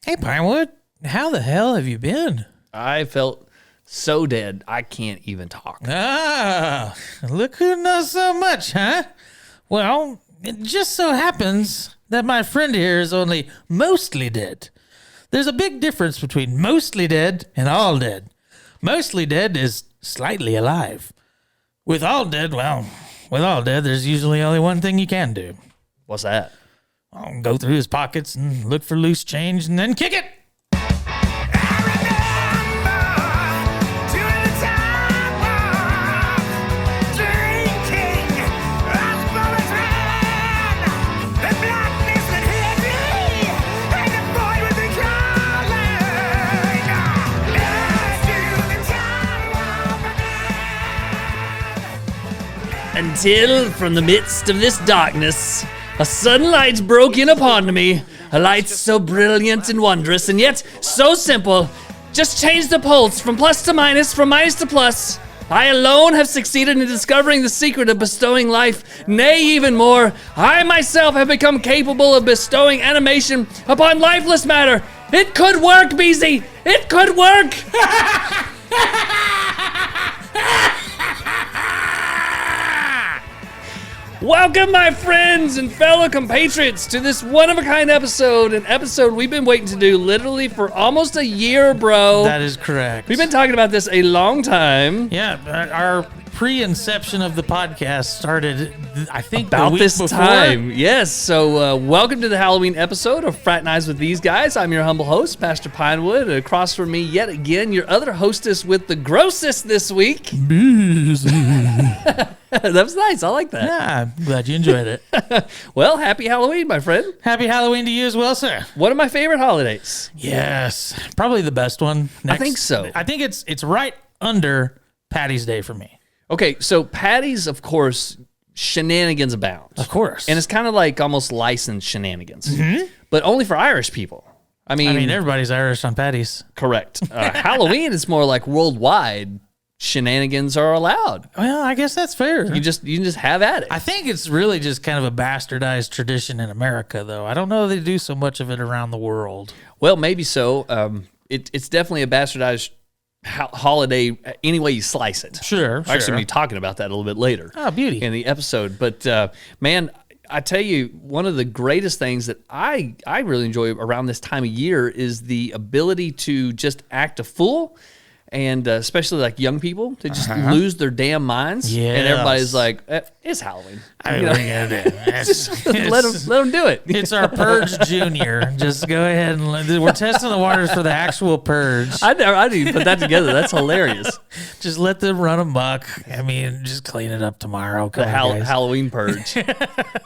Hey, Pinewood, how the hell have you been? I felt so dead, I can't even talk. Ah, look who knows so much, huh? Well, it just so happens that my friend here is only mostly dead. There's a big difference between mostly dead and all dead. Mostly dead is slightly alive. With all dead, there's usually only one thing you can do. What's that? I'll go through his pockets and look for loose change and then kick it. Until from the midst of this darkness, a sudden light broke in upon me. A light so brilliant and wondrous, and yet so simple. Just changed the pulse from plus to minus, from minus to plus. I alone have succeeded in discovering the secret of bestowing life. Nay, even more, I myself have become capable of bestowing animation upon lifeless matter. It could work, BZ! It could work! Welcome, my friends and fellow compatriots, to this one-of-a-kind episode, an episode we've been waiting to do literally for almost a year, bro. That is correct. We've been talking about this a long time. Yeah, our pre-inception of the podcast started, I think, About the week this before. time. Yes, so welcome to the Halloween episode of Fraternize with These Guys. I'm your humble host, Pastor Pinewood. Across from me, yet again, your other hostess with the grossest this week. That was nice. I like that. Yeah, I'm glad you enjoyed it. Well, happy Halloween, my friend. Happy Halloween to you as well, sir. One of my favorite holidays. Yes, probably the best one. I think so. I think it's right under Patty's Day for me. Okay, so Patty's, of course, shenanigans abound. Of course. And it's kind of like almost licensed shenanigans, but only for Irish people. I mean, everybody's Irish on Patty's. correct. Halloween is more like worldwide. Shenanigans are allowed. Well, I guess that's fair. You can just have at it. I think it's really just kind of a bastardized tradition in America, though. I don't know if they do so much of it around the world. Well, maybe so. It's definitely a bastardized holiday any way you slice it. Sure. We're actually going to be talking about that a little bit later. Oh, beauty. In the episode. But man, I tell you, one of the greatest things that I really enjoy around this time of year is the ability to just act a fool. And especially like young people, to just lose their damn minds. Yes. And everybody's like, it's Halloween. I mean, what are you gonna do? Just let them do it. It's our Purge Junior. Just go ahead and we're testing the waters for the actual Purge. I didn't even put that together. That's hilarious. Just let them run amok. I mean, just clean it up tomorrow. The Halloween purge.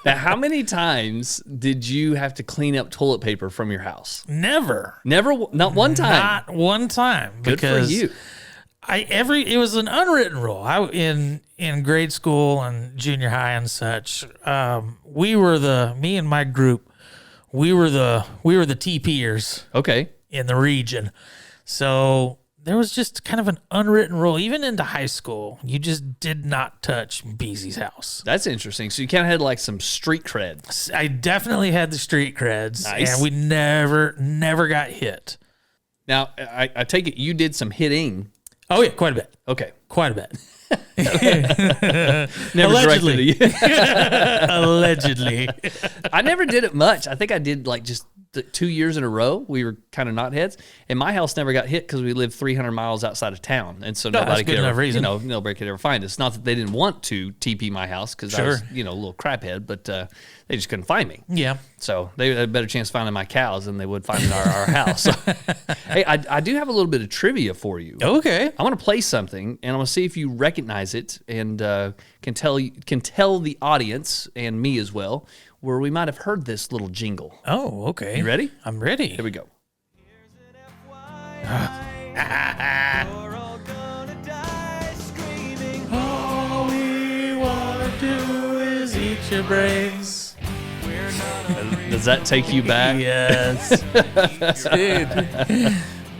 Now, how many times did you have to clean up toilet paper from your house? Never. Not one time. Not one time. Good for because you. It was an unwritten rule. In grade school and junior high and such. Me and my group, we were the TPers. Okay. In the region. So there was just kind of an unwritten rule. Even into high school, you just did not touch Beezy's house. That's interesting. So you kind of had like some street cred. I definitely had the street creds. Nice. And we never got hit. Now, I take it you did some hitting. Oh, yeah, quite a bit. Okay. Quite a bit. Never Allegedly. directed at you. Allegedly. I never did it much. I think I did like just 2 years in a row. We were kind of knotheads, and my house never got hit because we lived 300 miles outside of town, and so nobody could ever, nobody could ever find us. Not that they didn't want to TP my house because I was, a little craphead, but they just couldn't find me. Yeah. So they had a better chance finding my cows than they would finding our house. So, hey, I do have a little bit of trivia for you. Okay. I want to play something, and I want to see if you recognize it and can tell the audience and me as well where we might have heard this little jingle. Oh, okay. You ready? I'm ready. Here we go. All we want to do is eat your brains. Does that take you back? Yes. Dude.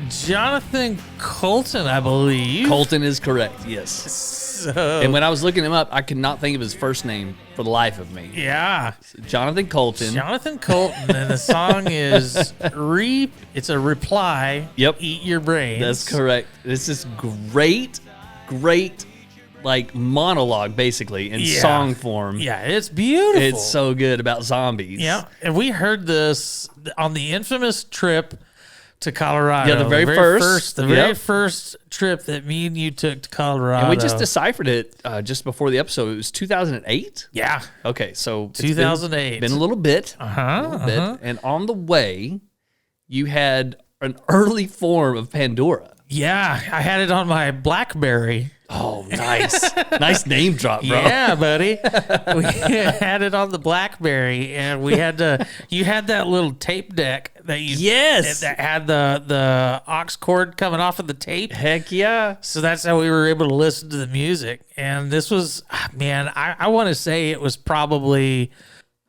Jonathan Colton, I believe. Colton is correct, yes. So, And when I was looking him up, I could not think of his first name for the life of me. yeah. Jonathan Colton. Jonathan Colton, and the song is It's a reply. Yep. Eat your brains. That's correct. This is great, like monologue basically in song form. Yeah, it's beautiful. It's so good about zombies. Yeah, and we heard this on the infamous trip to Colorado. Yeah, the very first trip that me and you took to Colorado. And we just deciphered it just before the episode. It was 2008? Yeah. Okay, so 2008. Been a little bit. Uh-huh. And on the way, you had an early form of Pandora. Yeah, I had it on my BlackBerry. Oh, nice. Nice name drop, bro. Yeah, buddy. We had it on the BlackBerry, and you had that little tape deck that that had the aux cord coming off of the tape. Heck yeah. So that's how we were able to listen to the music. And this was, man, I want to say it was probably,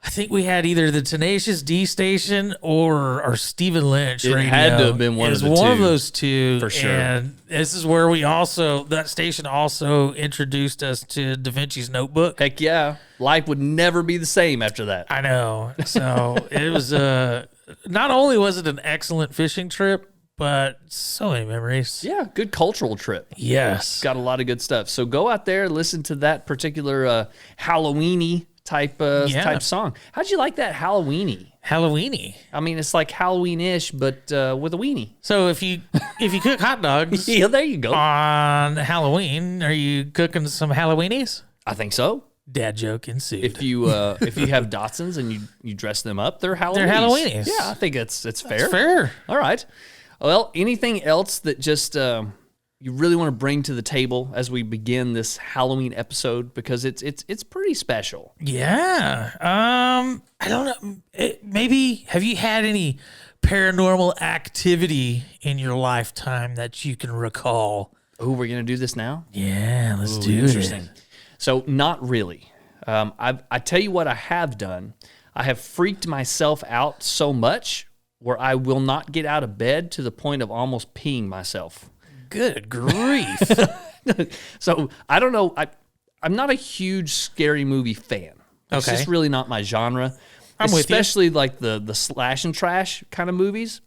I think we had either the Tenacious D station or Stephen Lynch radio. It had to have been one of the two. One of those two. For sure. And this is where that station also introduced us to Da Vinci's Notebook. Heck yeah. Life would never be the same after that. I know. So it was, not only was it an excellent fishing trip, but so many memories. Yeah, good cultural trip. Yes. Got a lot of good stuff. So go out there, listen to that particular Halloween-y type song. How'd you like that Halloween-y? Halloweeny. I mean, it's like Halloween-ish, but with a weenie. So if you cook hot dogs, Yeah, there you go. on Halloween, are you cooking some Halloweenies? I think so. Dad joke ensued. If you have Datsuns and you dress them up, they're Halloweenies. They're Halloweenies. Yeah, I think it's fair. It's fair. All right. Well, anything else that just you really want to bring to the table as we begin this Halloween episode, because it's pretty special. Yeah. I don't know. Maybe have you had any paranormal activity in your lifetime that you can recall? Oh, we're gonna do this now? Yeah, let's do interesting. it. So not really. I tell you what I have done. I have freaked myself out so much where I will not get out of bed to the point of almost peeing myself. Good grief. So I don't know. I'm not a huge scary movie fan. It's Okay. just really not my genre. I'm with you. Especially like the slash and trash kind of movies.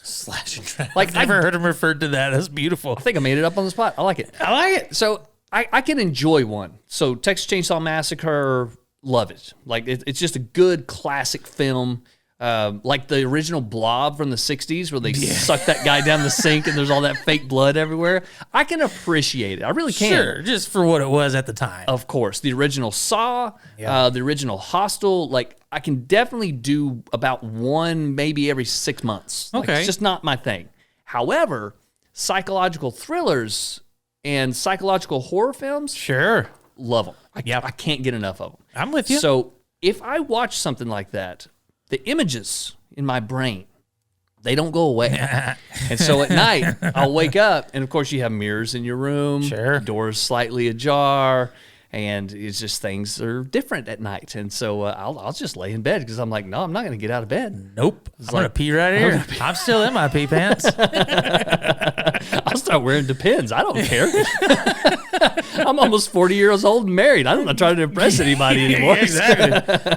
Slash and trash. Like, I've never heard him referred to that. That's beautiful. I think I made it up on the spot. I like it. I like it. So I can enjoy one. So Texas Chainsaw Massacre, love it. Like it's just a good classic film. Like the original Blob from the 60s where they suck that guy down the sink and there's all that fake blood everywhere. I can appreciate it. I really can. Sure, just for what it was at the time. Of course. The original Saw, the original Hostel, like I can definitely do about one maybe every 6 months. Like, Okay. it's just not my thing. However, psychological thrillers and psychological horror films, Sure. love them. I Yep. can't get enough of them. I'm with you. So if I watch something like that, the images in my brain, they don't go away. And so at night, I'll wake up, and of course you have mirrors in your room, Sure. doors slightly ajar, and it's just things are different at night. And so I'll just lay in bed because I'm like, no, I'm not going to get out of bed. Nope. I'm going to pee right here. I'm still in my pee pants. I'll start wearing Depends. I don't care. I'm almost 40 years old and married. I'm not trying to impress anybody anymore. Exactly.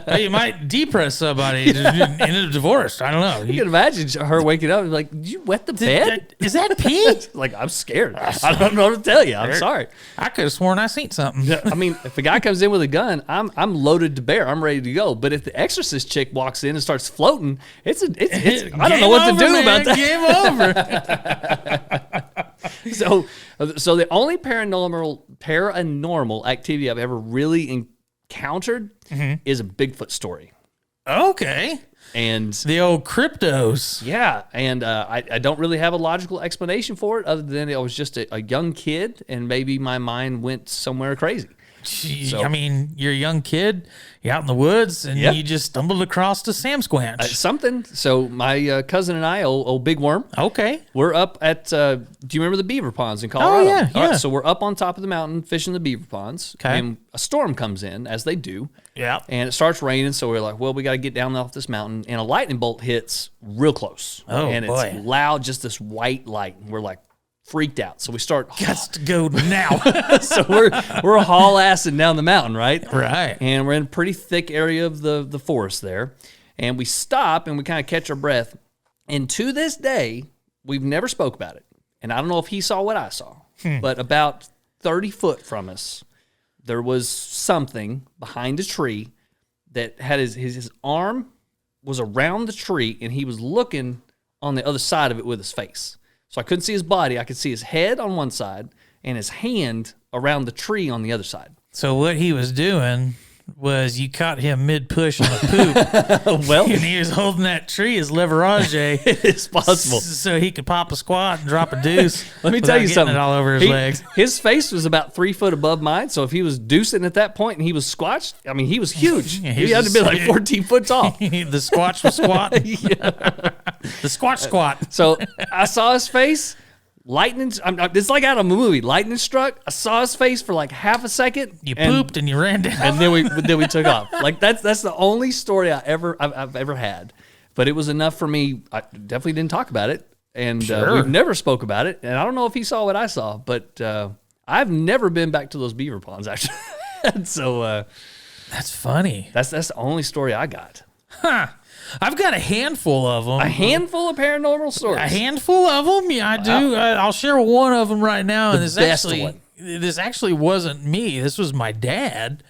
Well, you might depress somebody in a divorce. I don't know. You can imagine her waking up and be like, did you wet the bed? Is that pee? Like, I'm scared. I don't know what to tell you. I'm sorry. I could have sworn I seen something. I mean, if a guy comes in with a gun, I'm loaded to bear. I'm ready to go. But if the Exorcist chick walks in and starts floating, it's I don't know what to do about that. Game over. So the only paranormal activity I've ever really encountered is a Bigfoot story. Okay. And The old cryptos. yeah, and I don't really have a logical explanation for it other than I was just a young kid and maybe my mind went somewhere crazy. Gee, I mean, you're a young kid, you're out in the woods, and you just stumbled across the Sam Squanch. Something. So my cousin and I, old Big Worm, Okay. we're up at, do you remember the beaver ponds in Colorado? yeah, All right, yeah. so we're up on top of the mountain fishing the beaver ponds. Okay. And a storm comes in, as they do, Yeah. And it starts raining, so we're like, well, we got to get down off this mountain. And a lightning bolt hits real close. Oh, and boy. it's loud, just this white light. And we're like freaked out. So we start. Gots to go now. So we're haul-assing down the mountain, right? Right. And we're in a pretty thick area of the forest there. And we stop and we kind of catch our breath. And to this day, we've never spoke about it. And I don't know if he saw what I saw, but about 30 foot from us, there was something behind a tree that had his arm was around the tree, and he was looking on the other side of it with his face. So I couldn't see his body. I could see his head on one side and his hand around the tree on the other side. So what he was doing was you caught him mid-push on the poop. Well, and he was holding that tree as leverage. it's possible. So he could pop a squat and drop a deuce. Let me tell you something. It all over his legs. His face was about 3 foot above mine, so if he was deucing at that point and he was squatched, I mean, he was huge. He had to be like 14 foot tall. The squatch was squat. The squat squat. So I saw his face. Lightning, it's like out of a movie. Lightning struck. I saw his face for like half a second. You pooped and you ran down. And then we took off. Like that's the only story I've ever had. But it was enough for me. I definitely didn't talk about it, and we've never spoke about it. And I don't know if he saw what I saw, but I've never been back to those beaver ponds actually. So that's funny. That's the only story I got. Huh. I've got a handful of them. A handful of paranormal stories. A handful of them? Yeah, I do. I'll share one of them right now. And this actually wasn't me. This was my dad.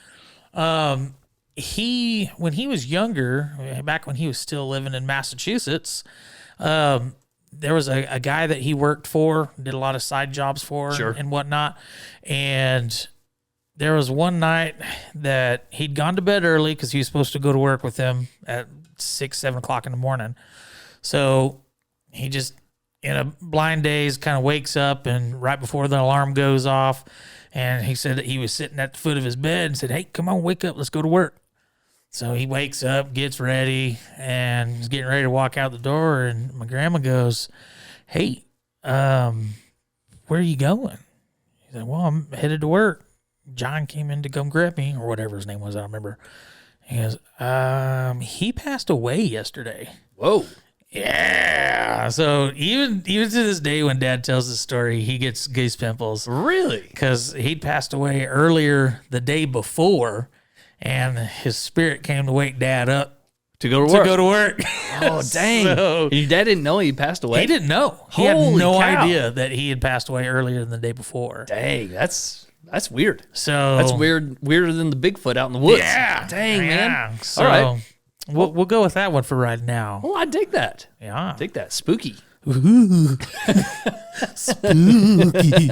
When he was younger, back when he was still living in Massachusetts, there was a guy that he worked for, did a lot of side jobs for and whatnot. And there was one night that he'd gone to bed early because he was supposed to go to work with him at 6, 7 o'clock in the morning. So he just, in a blind daze, kind of wakes up, and right before the alarm goes off, and he said that he was sitting at the foot of his bed and said, "Hey, come on, wake up, let's go to work." So he wakes up, gets ready, and is getting ready to walk out the door, and my grandma goes, "Hey, where are you going?" He said, "Well, I'm headed to work. John came in to come grab me," or whatever his name was, I don't remember. He goes, he passed away yesterday. Whoa. Yeah. So even to this day, when Dad tells the story, he gets goose pimples. Really? Because he'd passed away earlier the day before, and his spirit came to wake Dad up to go to work. Oh, dang. So, and your dad didn't know he passed away? He didn't know. He had no idea that he had passed away earlier than the day before. Dang, that's weird. So that's weirder than the Bigfoot out in the woods. Yeah. Dang, man. So, all right. We'll go with that one for right now. Well, I dig that. Yeah. I dig that. Spooky. Ooh. Spooky.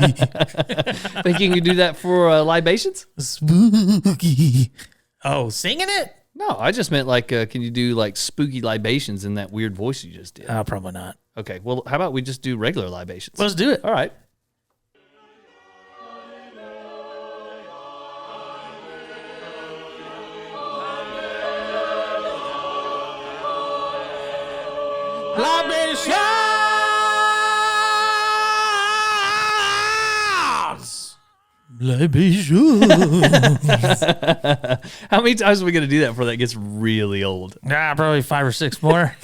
Think you can do that for libations? Spooky. Oh, singing it? No, I just meant like, can you do like spooky libations in that weird voice you just did? Probably not. Okay, well, how about we just do regular libations? Let's do it. All right. Libations. How many times are we going to do that before that gets really old? Probably 5 or 6 more.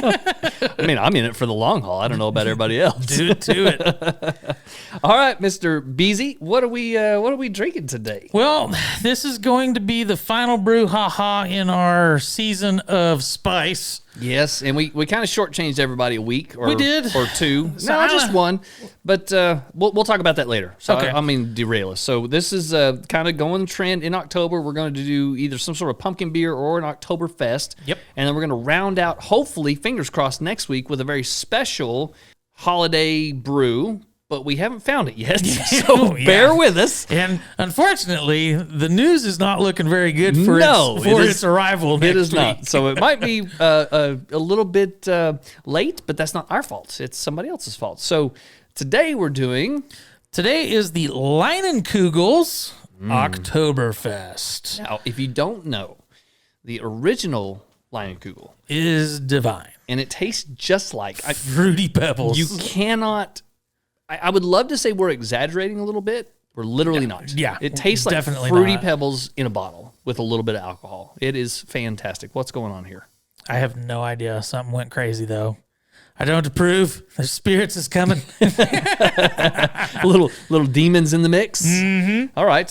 I mean, I'm in it for the long haul. I don't know about everybody else. Do it. All right, Mr. Beezy, what are we drinking today? Well, this is going to be the final brouhaha in our season of spice. Yes, and we kind of shortchanged everybody a week or we did. Or 2. No, just 1. But we'll talk about that later. So okay. I mean, derail us. So this is kind of going trend in October. We're going to do either some sort of pumpkin beer or an Oktoberfest. Yep. And then we're going to round out, hopefully, fingers crossed, next week with a very special holiday brew. But we haven't found it yet, so bear with us. And unfortunately, the news is not looking very good for its arrival next It is week. not. So it might be a little bit late, but that's not our fault. It's somebody else's fault. So today is the Leinenkugel's Oktoberfest. Now, if you don't know, the original Leinenkugel is divine. And it tastes just like Fruity Pebbles. You cannot... I would love to say we're exaggerating a little bit. We're literally not. Yeah. It tastes like definitely Fruity not. Pebbles in a bottle. with a little bit of alcohol. It is fantastic. What's going on here? I have no idea. Something went crazy though. I don't approve. The spirits is coming. little demons in the mix. Mm-hmm. All right.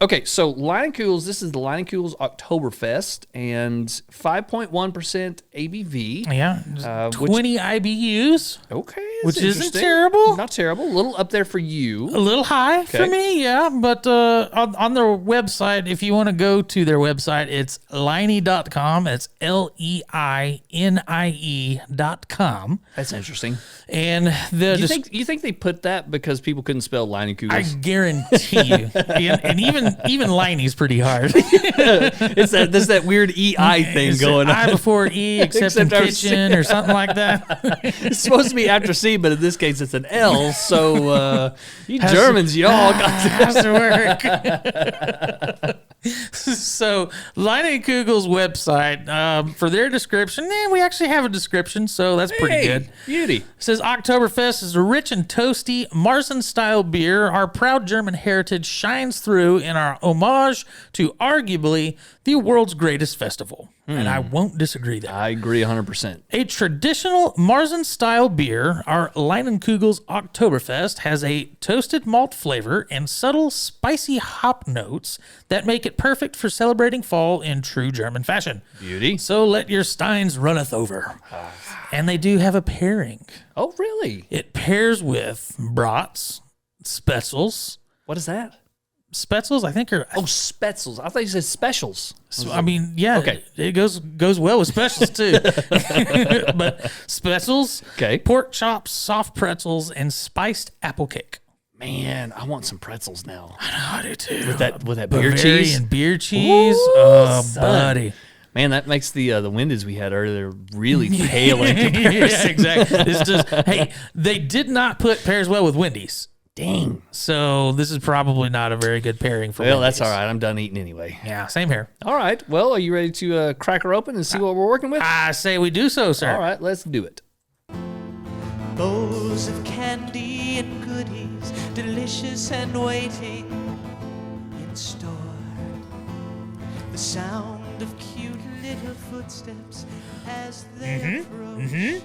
Okay, so Leinenkugels, this is the Leinenkugels Oktoberfest, and 5.1% ABV. Yeah, 20 IBUs. Okay, which isn't terrible. Not terrible. A little up there for you. A little high for me, yeah. But on their website, if you want to go to their website, it's leine.com. It's LEINIE.com. That's interesting. And you think they put that because people couldn't spell Leinenkugels? I guarantee you. And even Leine's pretty hard. There's that weird EI thing going on. I before E, except in kitchen or something like that. It's supposed to be after C, but in this case it's an L. So you Germans, y'all got to work. So Leinenkugels website, for their description, we actually have a description, so that's pretty good. Beauty. It says Oktoberfest is a rich and toasty Marzen-style beer. Our proud German heritage shines through in our homage to arguably the world's greatest festival. And I won't disagree there. I agree 100%. A traditional Marzen-style beer, our Leinenkugels Oktoberfest has a toasted malt flavor and subtle spicy hop notes that make it perfect for celebrating fall in true German fashion. Beauty. So let your steins runneth over. And they do have a pairing. Oh, really? It pairs with brats, spetzels. What is that? Spetzels, I think, are... Oh, spetzels. I thought you said specials. I mean, yeah, okay. It goes well with specials, too. But spetzels, pork chops, soft pretzels, and spiced apple cake. Man, I want some pretzels now. I know, I do, too. With that beer cheese? And beer cheese. Ooh, oh, son. Buddy. Man, that makes the Wendy's we had earlier really pale in comparison. Yeah, exactly. It's just, hey, they did not pairs well with Wendy's. Dang. So this is probably not a very good pairing for Well, Wendy's. That's all right. I'm done eating anyway. Yeah, same here. All right. Well, are you ready to crack her open and see what we're working with? I say we do so, sir. All right, let's do it. Bowls of candy and goodies, delicious and waiting in store. The sound of cute little footsteps as they approach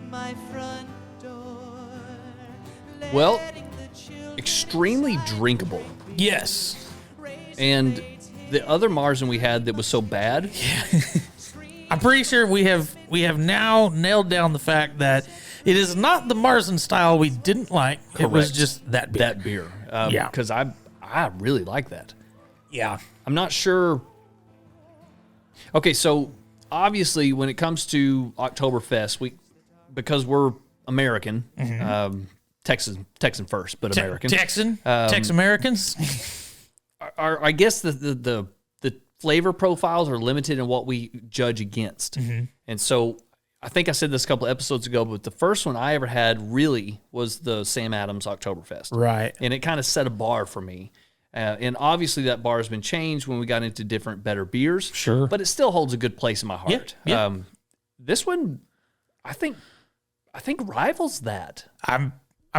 my front door. Well, extremely drinkable. Yes. And the other Marzen we had that was so bad. I'm pretty sure we have now nailed down the fact that it is not the Marzen style we didn't like. Correct. It was just that beer. That beer. Yeah. Because I really like that. Yeah. I'm not sure. Okay, so obviously when it comes to Oktoberfest, because we're American, Texan first, but American. Tex Americans. I guess the flavor profiles are limited in what we judge against. And so I think I said this a couple of episodes ago, but the first one I ever had really was the Sam Adams Oktoberfest. Right. And it kind of set a bar for me. And obviously that bar has been changed when we got into different, better beers. Sure. But it still holds a good place in my heart. Yeah. This one, I think rivals that. I'm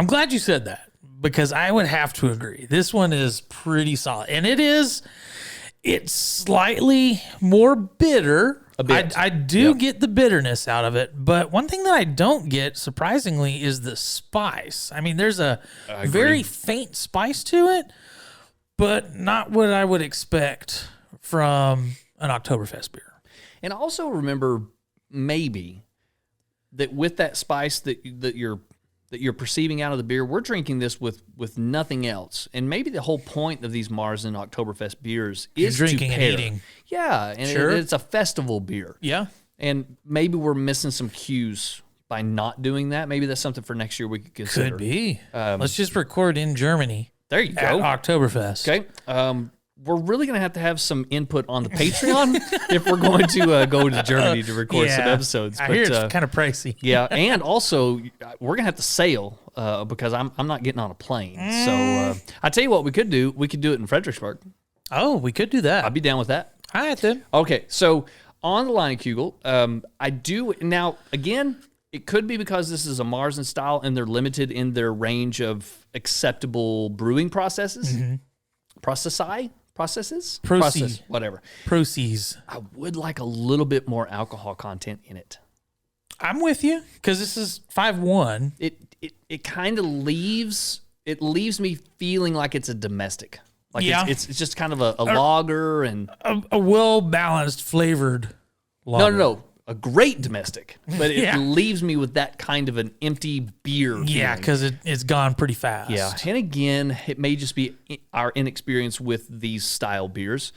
glad you said that because I would have to agree. This one is pretty solid. And it's slightly more bitter. A bit. I do get the bitterness out of it, but one thing that I don't get, surprisingly, is the spice. I mean, there's a very faint spice to it, but not what I would expect from an Oktoberfest beer. And also remember maybe that with that spice that you're perceiving out of the beer, we're drinking this with nothing else. And maybe the whole point of these Marzen Oktoberfest beers is drinking to pair. and eating. Yeah, and Sure. it's a festival beer. Yeah. And maybe we're missing some cues by not doing that. Maybe that's something for next year we could consider. Could be. Let's just record in Germany. There you At go. Oktoberfest. Okay. We're really going to have some input on the Patreon if we're going to go to Germany to record some episodes. I hear it's kind of pricey. Yeah, and also we're going to have to sail because I'm not getting on a plane. So I tell you what we could do. We could do it in Fredericksburg. Oh, we could do that. I'd be down with that. All right, then. Okay, so on the Leinenkugel, I do now again. It could be because this is a Marzen style and they're limited in their range of acceptable brewing processes. Processi. processes? Proceed. Process, whatever. Proceeds. I would like a little bit more alcohol content in it. I'm with you because this is 5.1. It kind of leaves me feeling like it's a domestic. Like Yeah. it's just kind of a lager and A well balanced flavored lager. no. A great domestic, but it Yeah. leaves me with that kind of an empty beer. Yeah, feeling. because it's gone pretty fast. Yeah, and again, it may just be our inexperience with these style beers,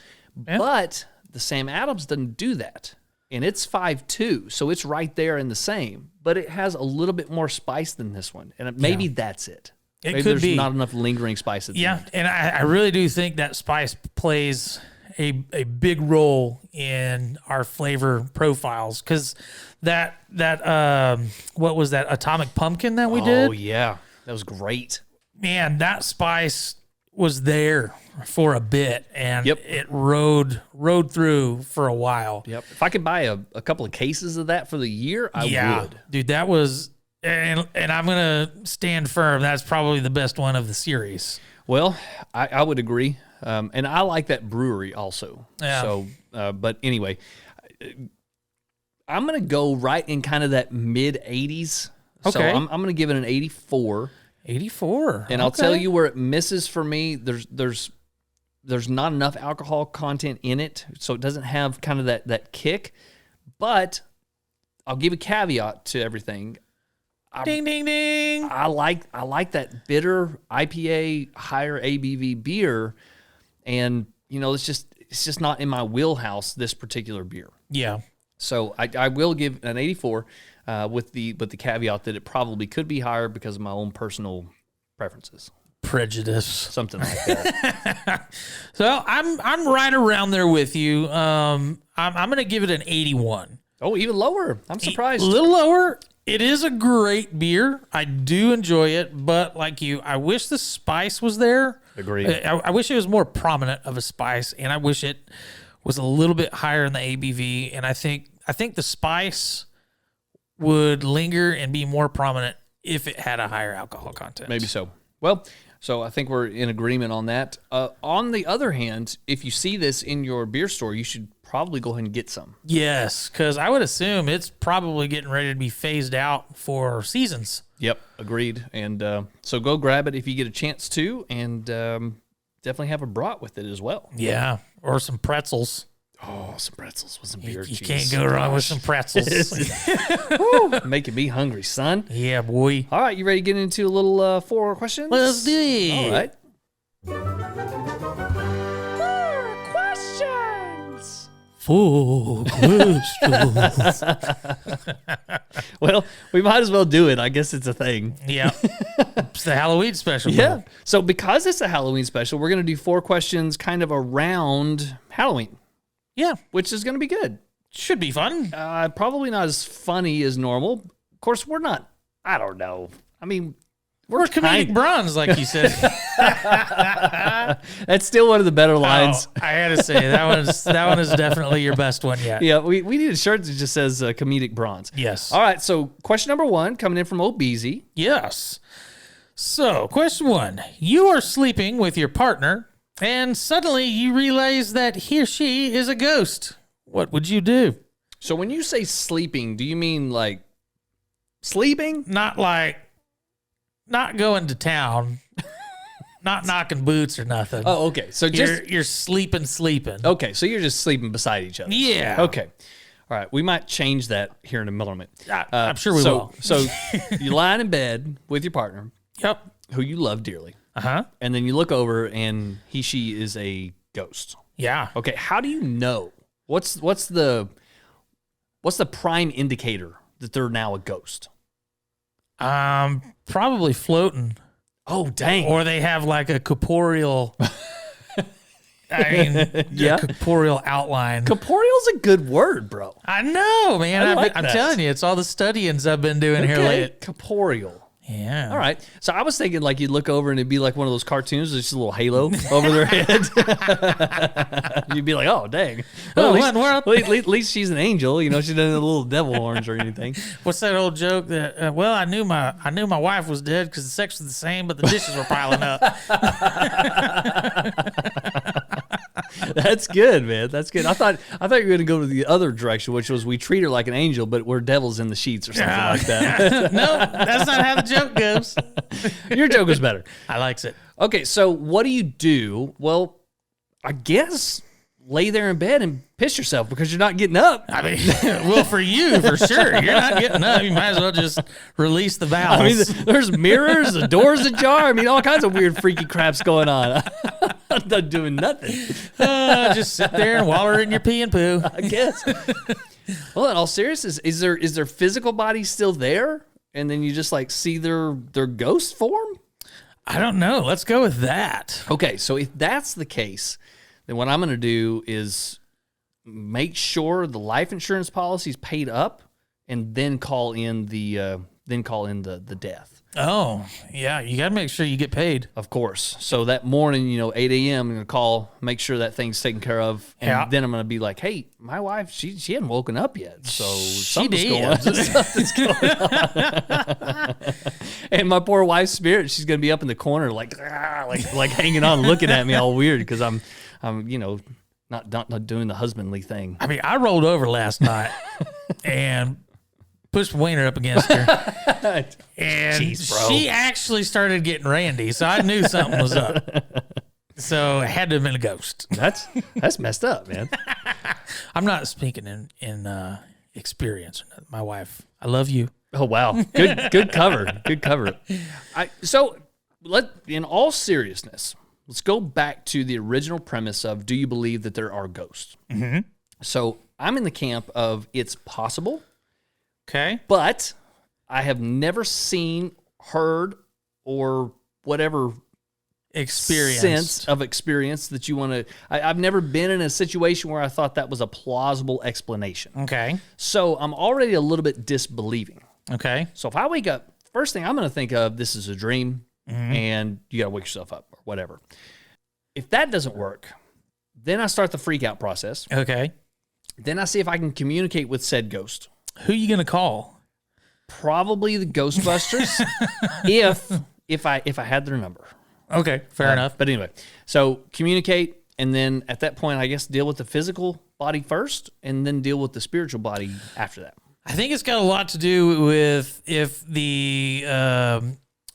Yeah. but the Sam Adams doesn't do that, and it's 5.2, so it's right there in the same, but it has a little bit more spice than this one, and maybe that's it. It Maybe could there's be. not enough lingering spice at the Yeah, end. and I really do think that spice plays a big role in our flavor profiles because that what was that atomic pumpkin that we did? Oh yeah, that was great. Man, that spice was there for a bit and Yep. it rode through for a while. Yep. If I could buy a couple of cases of that for the year, I would. Dude, that was and I'm gonna stand firm. That's probably the best one of the series. Well, I would agree. And I like that brewery also. Yeah. So, but anyway, I'm going to go right in kind of that mid 80s. So Okay. I'm going to give it an 84. 84. And I'll tell you where it misses for me. There's not enough alcohol content in it, so it doesn't have kind of that kick. But I'll give a caveat to everything. Ding ding ding. I like that bitter IPA higher ABV beer, and it's just not in my wheelhouse, this particular beer. Yeah. So I will give an 84 with the caveat that it probably could be higher because of my own personal preferences, Prejudice. something like that. So I'm right around there with you. I'm gonna give it an 81. Oh, even lower. I'm surprised. A little lower. It is a great beer. I do enjoy it, but like you, I wish the spice was there. Agreed. I wish it was more prominent of a spice, and I wish it was a little bit higher in the ABV. And I think the spice would linger and be more prominent if it had a higher alcohol content. Maybe so. Well, so I think we're in agreement on that. On the other hand, if you see this in your beer store, you should probably go ahead and get some. Yes, because I would assume it's probably getting ready to be phased out for seasons. Yep, agreed. And so go grab it if you get a chance to, and definitely have a brat with it as well. Yeah, or some pretzels. Oh, some pretzels with some beer. You can't go wrong with some pretzels. Woo, making me hungry, son. Yeah, boy. All right, you ready to get into a little 4 questions? Let's do it. All right. Full questions. Well, we might as well do it. I guess it's a thing. Yeah. It's the Halloween special. Yeah. So because it's a Halloween special, we're going to do 4 questions kind of around Halloween, Yeah. which is going to be good. Should be fun. Probably not as funny as normal. Of course, we're not. I don't know. I mean, We're comedic bronze, like you said. that's still one of the better lines. Oh, I had to say that one is definitely your best one yet. Yeah, we need a shirt that just says comedic bronze. Yes. All right, so question number 1 coming in from Old Beezy. Yes. So, question 1. You are sleeping with your partner, and suddenly you realize that he or she is a ghost. What would you do? So when you say sleeping, do you mean like sleeping? Not going to town, not knocking boots or nothing. Oh, okay. So You're sleeping. okay. So you're just sleeping beside each other. Yeah. Okay. All right. We might change that here in a moment. I'm sure we will. So you're lying in bed with your partner, Yep. who you love dearly, Uh-huh. and then you look over and she is a ghost. Yeah. Okay. How do you know? What's the prime indicator that they're now a ghost? Probably floating. Oh, dang. Or they have like a corporeal Yeah. corporeal outline. Corporeal's a good word, bro. I know, man. I like I'm that. telling you, it's all the studyings I've been doing here lately. Corporeal. Yeah. All right. So I was thinking like you'd look over and it'd be like one of those cartoons, there's just a little halo over their head. You'd be like, oh, dang. Well, at least she's an angel. She doesn't have little devil horns or anything. What's that old joke that? I knew my wife was dead because the sex was the same, but the dishes were piling up. That's good, man. That's good. I thought you were going to go to the other direction, which was we treat her like an angel, but we're devils in the sheets or something like that. No, that's not how the joke goes. Your joke was better. I likes it. Okay, so what do you do? Well, I guess lay there in bed and piss yourself because you're not getting up. I mean, well, for you, for sure. You're not getting up. You might as well just release the valves. I mean, there's mirrors, the door's ajar. I mean, all kinds of weird, freaky crap's going on. I'm not doing nothing. Just sit there and waller in your pee and poo. I guess. Well, in all seriousness, is their physical body still there? And then you just like see their ghost form? I don't know. Let's go with that. Okay, so if that's the case, then what I'm going to do is make sure the life insurance policy is paid up, and then call in the death. Oh, yeah. You got to make sure you get paid. Of course. So that morning, 8 a.m., I'm going to call, make sure that thing's taken care of, and then I'm going to be like, hey, my wife, she hadn't woken up yet, so something's going on. And my poor wife's spirit, she's going to be up in the corner like hanging on, looking at me all weird because I'm not doing the husbandly thing. I mean, I rolled over last night and pushed my wiener up against her. And Jeez, bro. she actually started getting randy, so I knew something was up. So it had to have been a ghost. That's messed up, man. I'm not speaking in experience. My wife, I love you. Oh, wow. Good cover. Good cover. So in all seriousness, let's go back to the original premise of, do you believe that there are ghosts? Mm-hmm. So I'm in the camp of it's possible. Okay. But I have never seen, heard, or whatever sense of experience that you want to. I've never been in a situation where I thought that was a plausible explanation. Okay. So I'm already a little bit disbelieving. Okay. So if I wake up, first thing I'm going to think of, this is a dream, and you got to wake yourself up or whatever. If that doesn't work, then I start the freak out process. Okay. Then I see if I can communicate with said ghost. Who are you going to call? Probably the Ghostbusters, if I had their number. Okay, fair enough. But anyway, so communicate, and then at that point, I guess deal with the physical body first, and then deal with the spiritual body after that. I think it's got a lot to do with if the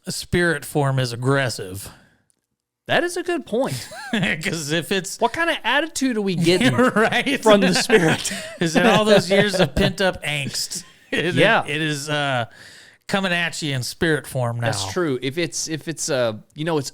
spirit form is aggressive. That is a good point. Because if it's... What kind of attitude are we getting right? from the spirit? Is it all those years of pent-up angst? Yeah. It is coming at you in spirit form now. That's true. If it's it's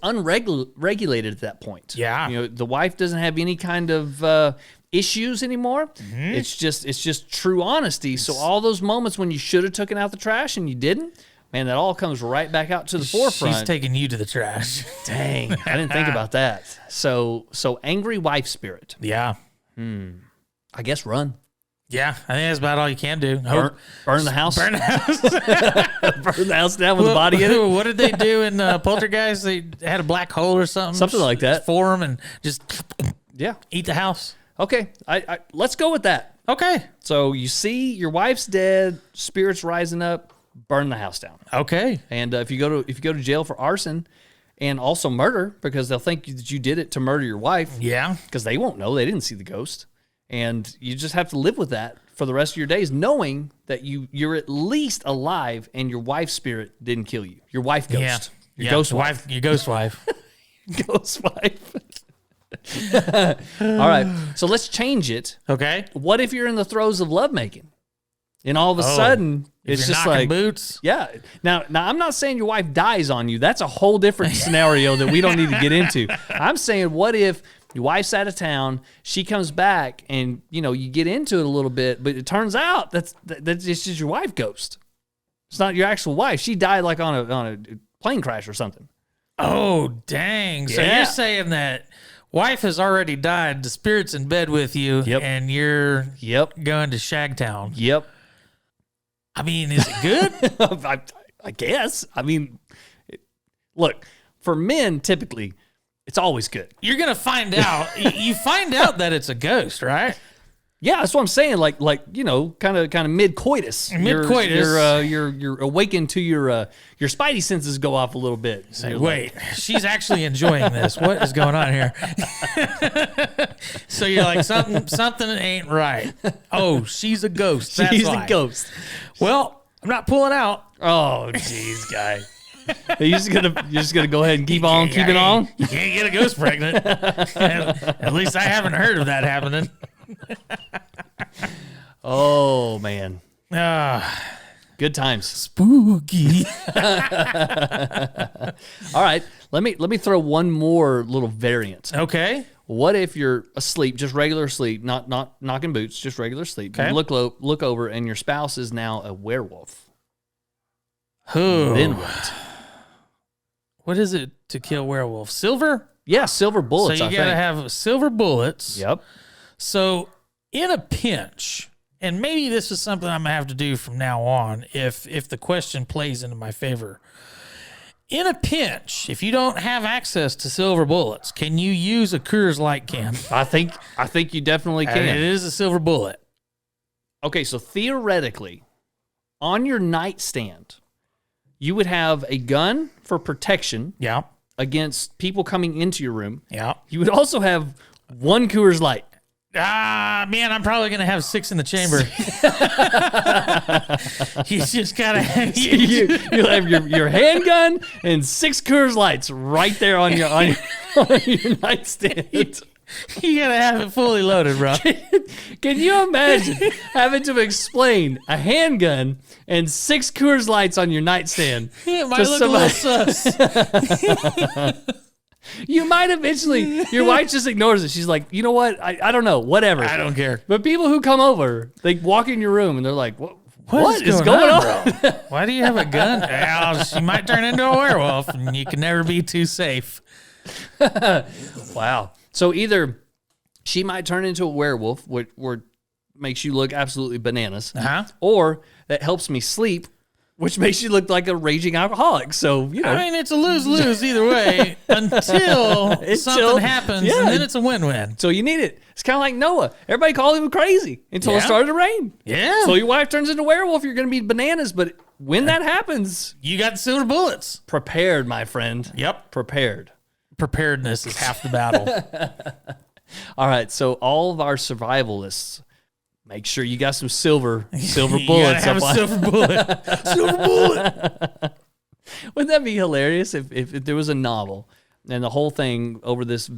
unregulated at that point. Yeah. The wife doesn't have any kind of issues anymore. Mm-hmm. It's just true honesty. So all those moments when you should have taken out the trash and you didn't, man, that all comes right back out to the forefront. She's taking you to the trash. Dang, I didn't think about that. So angry wife spirit. Yeah. I guess run. Yeah, I think that's about all you can do. Burn the house. Burn the house. Burn the house down with the body in it. What did they do in Poltergeist? They had a black hole or something. Something like that. For them and just eat the house. Okay, I let's go with that. Okay. So you see your wife's dead, spirits rising up, burn the house down. Okay. And if you go to jail for arson and also murder, because they'll think that you did it to murder your wife. Yeah. Because they won't know. They didn't see the ghost. And you just have to live with that for the rest of your days, knowing that you're at least alive and your wife's spirit didn't kill you. Your wife ghost. Yeah. Your ghost wife. Your ghost wife. Ghost wife. All right. So let's change it. Okay. What if you're in the throes of lovemaking? And all of a sudden, it's just like boots. Yeah. Now I'm not saying your wife dies on you. That's a whole different scenario that we don't need to get into. I'm saying, what if your wife's out of town, she comes back, and you get into it a little bit, but it turns out that's it's just your wife ghost. It's not your actual wife. She died like on a plane crash or something. Oh, dang. So you're saying that wife has already died, the spirit's in bed with you, and you're going to Shagtown. Yep. I mean, is it good? I guess. I mean, look, for men, typically, it's always good. You're going to find out. You find out that it's a ghost, right? Yeah, that's what I'm saying. Like kind of mid coitus. Mid-coitus. You're awakened to your spidey senses go off a little bit. Say, wait, she's actually enjoying this. What is going on here? So you're like, something ain't right. Oh, she's a ghost. That's She's why. a ghost. Well, I'm not pulling out. Oh, jeez, guy. You're just gonna go ahead and keep on keeping on. You can't get a ghost pregnant. At least I haven't heard of that happening. Oh man, good times. Spooky. All right, let me throw one more little variant. Okay. What if you're asleep, just regular sleep, not knocking boots, just regular sleep? Okay. You look over, and your spouse is now a werewolf. Who? Then what? What is it to kill werewolf? Silver? Yeah, silver bullets. So you gotta have silver bullets. Yep. So in a pinch, and maybe this is something I'm gonna have to do from now on if the question plays into my favor. In a pinch, if you don't have access to silver bullets, can you use a Coors Light can? I think you definitely can. And it is a silver bullet. Okay, so theoretically, on your nightstand, you would have a gun for protection Yeah. against people coming into your room. Yeah. You would also have one Coors Light. Man, I'm probably gonna have 6 in the chamber. You just gotta have You'll have your handgun and 6 Coors Lights right there on your nightstand. You gotta have it fully loaded, bro. Can you imagine having to explain a handgun and 6 Coors Lights on your nightstand? It might look a little sus. You might eventually, your wife just ignores it. She's like, you know what? I don't know, whatever. I don't care. But people who come over, they walk in your room and they're like, what is going on? bro? Why do you have a gun? Well, she might turn into a werewolf, and you can never be too safe. Wow. So either she might turn into a werewolf, which makes you look absolutely bananas, or that helps me sleep, which makes you look like a raging alcoholic. So, I mean, it's a lose-lose either way until something happens, and then it's a win-win. So you need it. It's kind of like Noah. Everybody called him crazy until it started to rain. Yeah. So your wife turns into a werewolf, you're going to be bananas. But when that happens, You got silver bullets. prepared, my friend. Yep. Prepared. Preparedness is half the battle. All right. So all of our survivalists, make sure you got some silver bullets. You gotta have a silver bullet. Silver bullet. Wouldn't that be hilarious if there was a novel and the whole thing over this,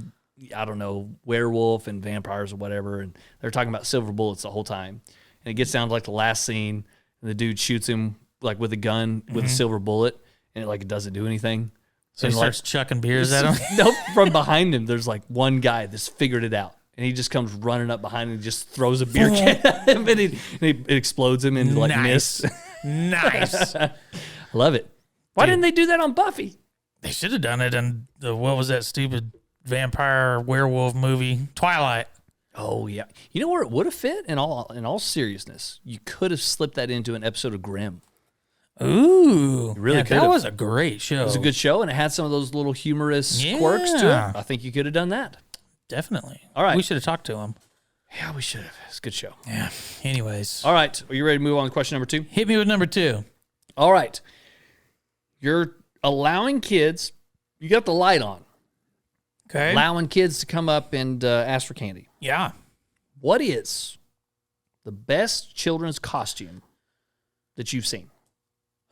I don't know, werewolf and vampires or whatever, and they're talking about silver bullets the whole time. And it gets down to like the last scene, and the dude shoots him like with a gun with a silver bullet, and it doesn't do anything. So he starts chucking beers at him. Nope, from behind him, there's like one guy that's figured it out. And he just comes running up behind him and just throws a beer can at him, and it explodes him into like Nice. mist. Nice. Love it. Why didn't they do that on Buffy? They should have done it in what was that stupid vampire werewolf movie? Twilight. Oh yeah. You know where it would have fit? In all seriousness, you could have slipped that into an episode of Grimm. Ooh. really That could've. was a great show. It was a good show, and it had some of those little humorous quirks to it. I think you could have done that. Definitely. All right. We should have talked to him. Yeah, we should have. It's a good show. Yeah. Anyways. All right. Are you ready to move on to question number 2? Hit me with number 2. All right. You're allowing kids, you got the light on, Okay. allowing kids to come up and ask for candy. Yeah. What is the best children's costume that you've seen?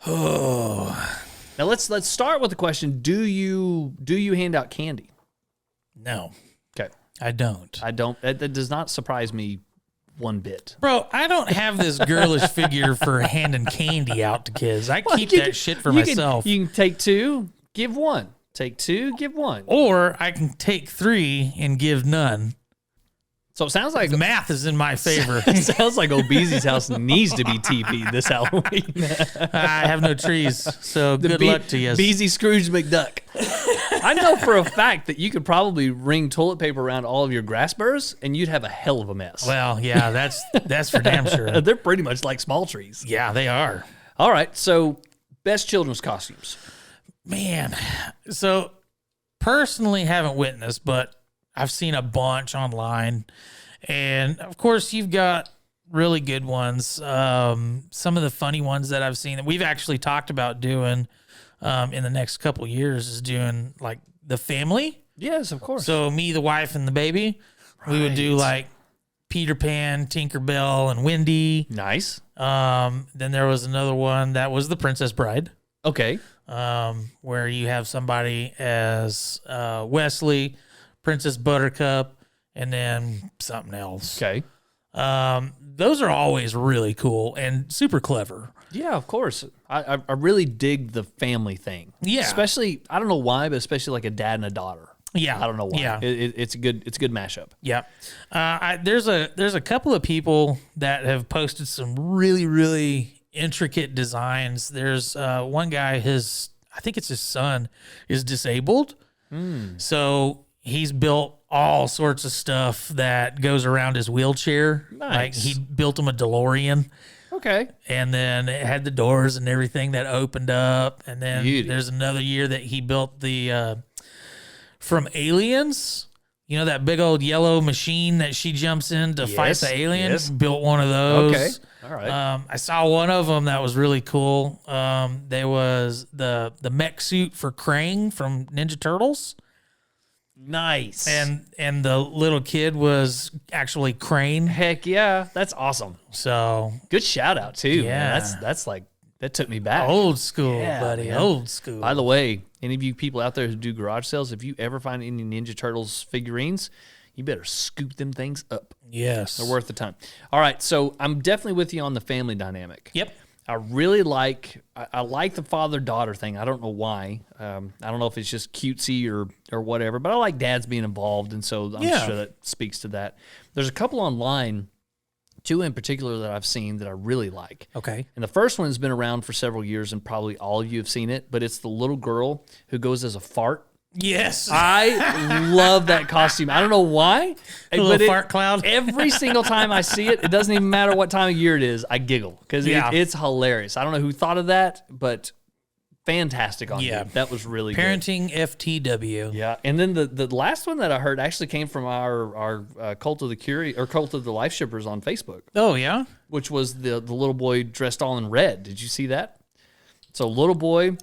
Oh. Now let's start with the question: Do you hand out candy? No. Okay, I don't. I don't. That does not surprise me one bit. Bro, I don't have this girlish figure for handing candy out to kids. I keep that shit for myself. You can take 2, give 1. Take 2, give 1. Or I can take 3 and give none. So it sounds like Math is in my favor. it sounds like Obeezy's house needs to be TP'd this Halloween. I have no trees, so good luck to you. Beezy Scrooge McDuck. I know for a fact that you could probably ring toilet paper around all of your grass burrs, and you'd have a hell of a mess. Well, yeah, that's for damn sure. They're pretty much like small trees. Yeah, they are. All right, so best children's costumes. Man, so personally haven't witnessed, but I've seen a bunch online, And of course, you've got really good ones. Some of the funny ones that I've seen that we've actually talked about doing in the next couple years is doing like the family. Yes, of course. So me, the wife, and the baby. We would do like Peter Pan, Tinkerbell, and Wendy. Nice. Then there was another one that was the Princess Bride. Okay. Where you have somebody as Wesley, Princess Buttercup, and then something else. Okay. Those are always really cool and super clever. Yeah, of course. I really dig the family thing. Yeah. Especially, I don't know why, but especially like a dad and a daughter. Yeah. I don't know why. Yeah. It's a good mashup. Yeah. There's a couple of people that have posted some really, really intricate designs. There's one guy, I think it's his son, is disabled. So he's built all sorts of stuff that goes around his wheelchair. Nice. Like he built him a DeLorean. Okay. And then it had the doors and everything that opened up. And then there's another year that he built the from Aliens. You know that big old yellow machine that she jumps in to fight the alien? Yes. Built one of those. Okay. All right. I saw one of them that was really cool. There was the mech suit for Krang from Ninja Turtles. Nice. And the little kid was actually Crane. Heck yeah. That's awesome. So Good shout out too. Yeah. Man. That's like, that took me back. old school, Yeah, buddy. man. Old school. By the way, any of you people out there who do garage sales, if you ever find any Ninja Turtles figurines, you better scoop them things up. Yes. They're worth the time. All right, so I'm definitely with you on the family dynamic. Yep. I really like the father-daughter thing. I don't know why. I don't know if it's just cutesy or whatever, but I like dads being involved, and so I'm sure that speaks to that. There's a couple online, two in particular that I've seen that I really like. Okay. And the first one has been around for several years, and probably all of you have seen it, but it's the little girl who goes as a fart. Yes. I love that costume. I don't know why. A little fart cloud. Every single time I see it, it doesn't even matter what time of year it is, I giggle because it's hilarious. I don't know who thought of that, but fantastic on you. That was really Parenting FTW. Yeah, and then the last one that I heard actually came from our Cult of the Curious or Cult of the Life Shippers on Facebook. Oh, yeah? Which was the little boy dressed all in red. Did you see that? So little boy,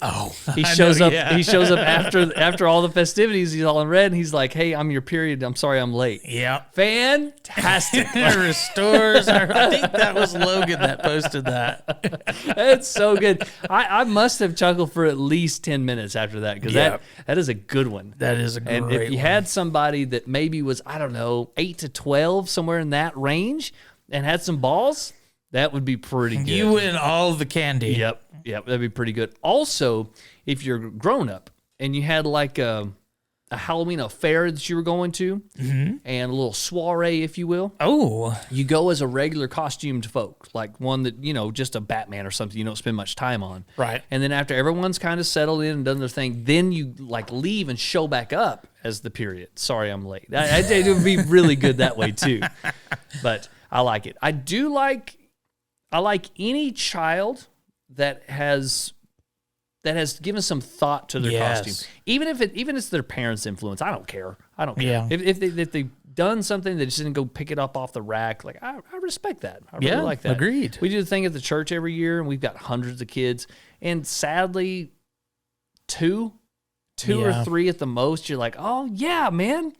he shows up. yeah. He shows up after all the festivities. He's all in red, and he's like, "Hey, I'm your period. I'm sorry, I'm late." Yeah. Fantastic. Restores. I think that was Logan that posted that. It's so good. I must have chuckled for at least 10 minutes after that because that is a good one. That is a great And if you had somebody that maybe was, I don't know, 8 to 12, somewhere in that range, and had some balls, that would be pretty good. You win all the candy. Yep, that'd be pretty good. Also, if you're grown up and you had like a Halloween affair that you were going to, and a little soiree, if you will. Oh. You go as a regular costumed folk, like one that, just a Batman or something you don't spend much time on. Right. And then after everyone's kind of settled in and done their thing, then you like leave and show back up as the period. Sorry, I'm late. It would be really good that way too. But I like it. I like any child that has given some thought to their costume, even if it's their parents' influence. I don't care. Yeah. If they've done something, they just didn't go pick it up off the rack. Like I respect that. I really like that. Agreed. We do the thing at the church every year, and we've got hundreds of kids, and sadly, two or three at the most. You're like, oh yeah, man.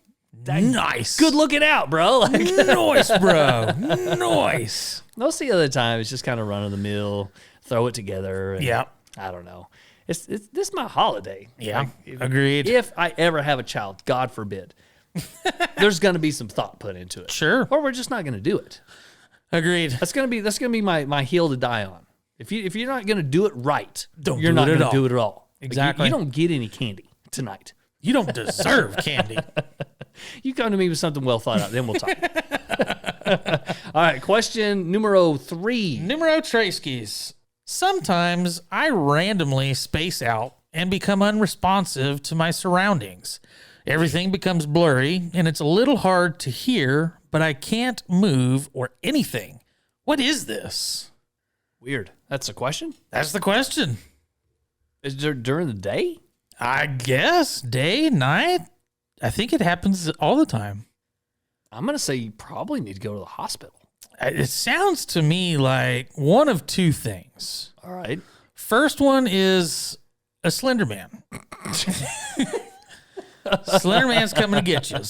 Nice. Good looking out, bro. Like, Nice, bro. Nice. most of the other time, it's just kind of run of the mill, throw it together. And Yeah. I don't know. It's this is my holiday. Yeah. Like, Agreed. If I ever have a child, God forbid, there's going to be some thought put into it. Sure. Or we're just not going to do it. Agreed. That's going to be my hill to die on. If you're not going to do it right, Don't you're do not it at going to all. do it at all. Like, Exactly. you don't get any candy tonight. You don't deserve candy. You come to me with something well thought out, then we'll talk. All right, question numero 3. Numero Treskis. Sometimes I randomly space out and become unresponsive to my surroundings. Everything becomes blurry and it's a little hard to hear, but I can't move or anything. What is this? Weird. That's a question? That's the question. Is there during the day? I guess day, night. I think it happens all the time. I'm going to say you probably need to go to the hospital. It sounds to me like one of two things. All right. First one is a Slender Man. Slender Man's coming to get you.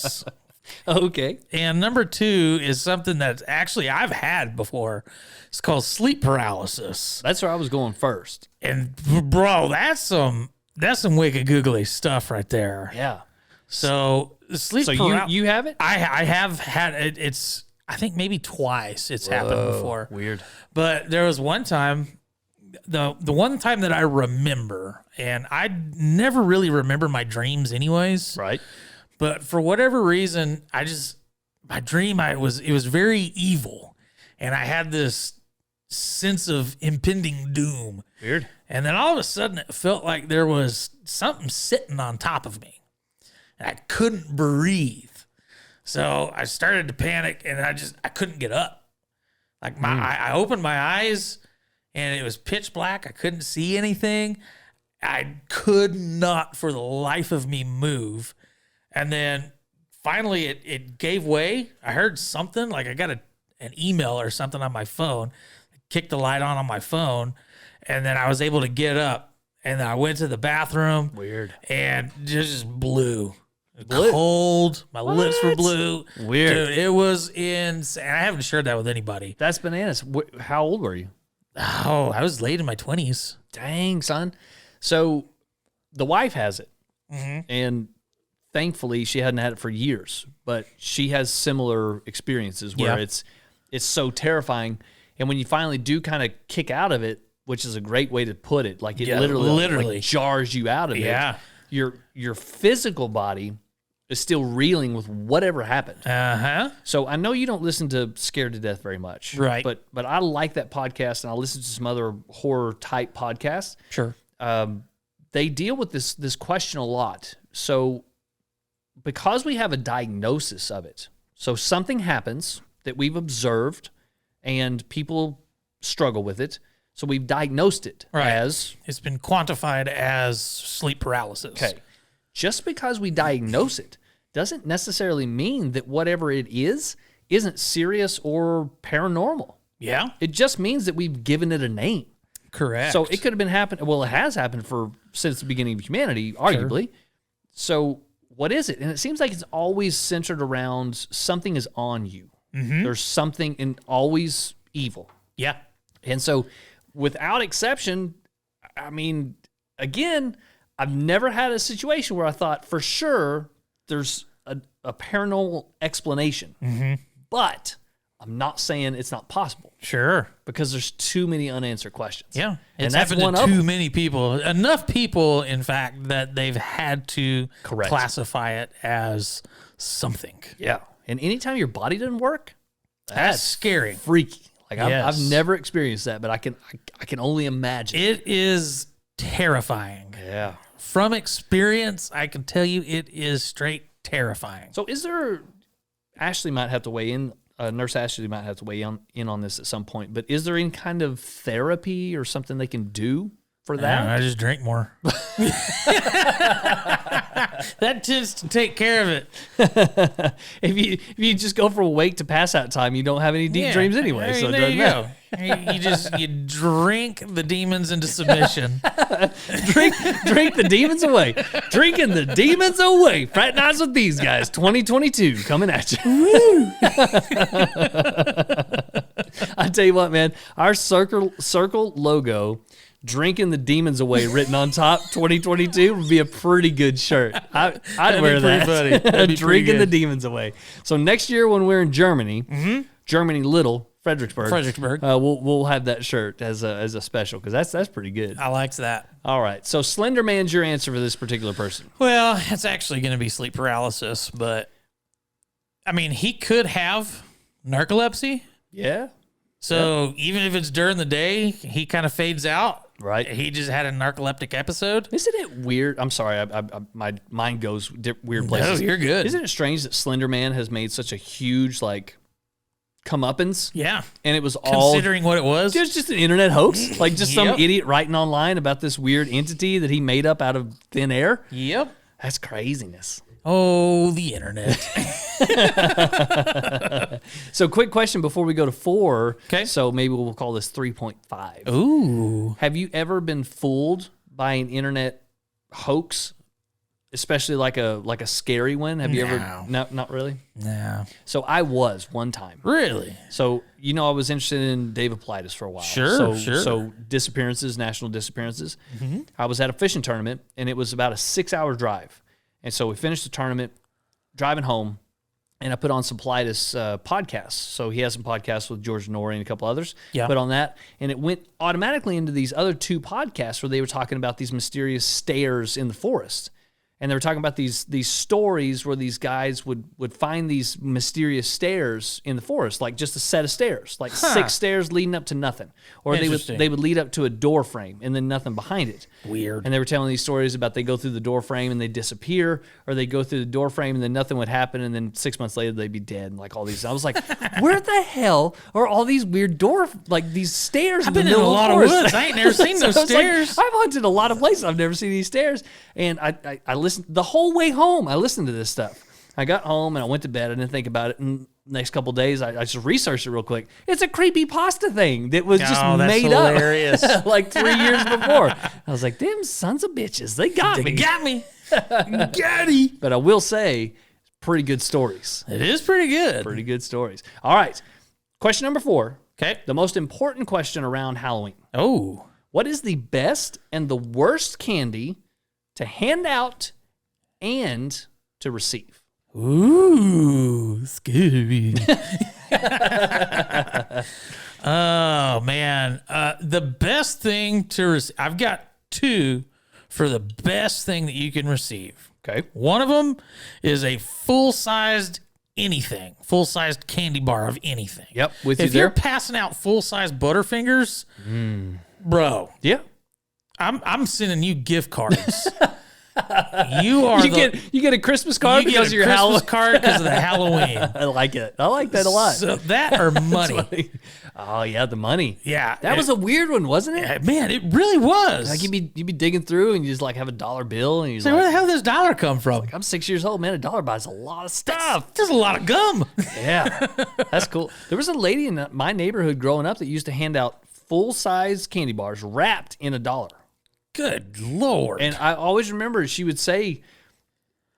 Okay. And number two is something that actually I've had before. It's called sleep paralysis. That's where I was going first. And bro, that's some wicked googly stuff right there. Yeah. So sleep So you have it? I have had it. It's I think maybe twice it's happened before. Weird. But there was one time, the one time that I remember, and I never really remember my dreams anyways. Right. But for whatever reason, my dream, it was very evil. And I had this sense of impending doom. Weird. And then all of a sudden it felt like there was something sitting on top of me. And I couldn't breathe. So I started to panic and I couldn't get up. Like I opened my eyes and it was pitch black. I couldn't see anything. I could not for the life of me move. And then finally it gave way. I heard something, like I got an email or something on my phone, kicked the light on my phone, and then I was able to get up. And then I went to the bathroom. Weird. And just blew. Cold. My lips were blue. Weird. Dude, it was insane. I haven't shared that with anybody. That's bananas. How old were you? Oh, I was late in my 20s. Dang, son. So the wife has it. And thankfully, she hadn't had it for years, but she has similar experiences where it's so terrifying. And when you finally do kind of kick out of it, which is a great way to put it, like it literally like jars you out of it. Your physical body is still reeling with whatever happened. So I know you don't listen to Scared to Death very much, right? But I like that podcast, and I listen to some other horror type podcasts. Sure. They deal with this question a lot. So because we have a diagnosis of it, so something happens that we've observed and people struggle with it. So we've diagnosed it as... It's been quantified as sleep paralysis. Okay. Just because we diagnose it doesn't necessarily mean that whatever it is isn't serious or paranormal. Yeah. It just means that we've given it a name. Correct. So it could have been happening... Well, it has happened since the beginning of humanity, arguably. Sure. So what is it? And it seems like it's always centered around something is on you. There's something and always evil. Yeah. And so... without exception, I mean, again, I've never had a situation where I thought for sure there's a paranormal explanation. But I'm not saying it's not possible. Sure. Because there's too many unanswered questions. Yeah. And it's happened to too many people. Enough people, in fact, that they've had to classify it as something. Yeah. And anytime your body doesn't work, that's scary. Freaky. Like I've never experienced that, but I can only imagine. It is terrifying. Yeah. From experience, I can tell you it is straight terrifying. So is there, Ashley might have to weigh in, Nurse Ashley might have to weigh in on this at some point, but is there any kind of therapy or something they can do for that? I just drink more. That tends to take care of it. If you just go from awake to pass out time, you don't have any deep dreams anyway. So there you go. You drink the demons into submission. drink the demons away. Drinking the demons away. Fraternize with these guys. 2022 coming at you. I tell you what, man. Our circle logo, drinking the demons away, written on top, 2022 would be a pretty good shirt. I'd wear that. Funny. Drinking the demons away. So next year when we're in Germany, Germany Little, Fredericksburg, we'll have that shirt as a special because that's pretty good. I liked that. All right, so Slender Man's your answer for this particular person. Well, it's actually going to be sleep paralysis, but I mean, he could have narcolepsy. Yeah. So even if it's during the day, he kind of fades out. Right. He just had a narcoleptic episode. Isn't it weird? I'm sorry, my mind goes weird places. No, you're good. Isn't it strange that Slender Man has made such a huge comeuppance? Yeah. And it was all considering what it was. It was just an internet hoax, like just some idiot writing online about this weird entity that he made up out of thin air. Yep. That's craziness. Oh, the internet. So, quick question before we go to 4. Okay. So maybe we'll call this 3.5. Ooh. Have you ever been fooled by an internet hoax, especially like a scary one? Have you ever? No, not really. No. So I was one time. Really? So I was interested in David Paulides for a while. Sure. So disappearances, national disappearances. I was at a fishing tournament, and it was about a 6-hour drive. And so we finished the tournament, driving home, and I put on some Paulides podcasts. So he has some podcasts with George Norrie and a couple others. Yeah. Put on that, and it went automatically into these other 2 podcasts where they were talking about these mysterious stairs in the forest. And they were talking about these stories where these guys would find these mysterious stairs in the forest, like just a set of stairs, like 6 stairs leading up to nothing. Or they would lead up to a door frame and then nothing behind it. Weird. And they were telling these stories about they go through the door frame and they disappear, or they go through the door frame and then nothing would happen, and then 6 months later they'd be dead, and like all these. I was like, where the hell are all these weird these stairs? I've been in a lot of woods. I ain't never seen those stairs. I've hunted a lot of places. I've never seen these stairs. And I listened the whole way home. I listened to this stuff. I got home and I went to bed. I didn't think about it. And next couple of days, I just researched it real quick. It's a creepypasta thing that was just made hilarious. up like 3 years before. I was like, them sons of bitches, they got me. They got me. Got me. But I will say, pretty good stories. It is pretty good. Pretty good stories. All right. Question number 4. Okay. The most important question around Halloween. Oh. What is the best and the worst candy to hand out and to receive? Ooh, scary. Oh, man. The best thing to receive, I've got 2 for the best thing that you can receive. Okay. One of them is a full-sized full-sized candy bar of anything. Yep, with you if there. you're passing out full-sized Butterfingers, bro, Yeah. I'm sending you gift cards. You are you get a Christmas card you because get of your Christmas Halloween. card because of the Halloween. I like it. I like that a lot. So that or money. Oh yeah, the money. Yeah, That was a weird one, wasn't it? man. It really was. Like you'd be digging through and you just like have a dollar bill and you're so where the like, hell did this dollar come from? I'm 6 years old, man. $1 buys a lot of stuff. There's a lot of gum. Yeah, that's cool. There was a lady in my neighborhood growing up that used to hand out full-size candy bars wrapped in $1. Good Lord. And I always remember she would say,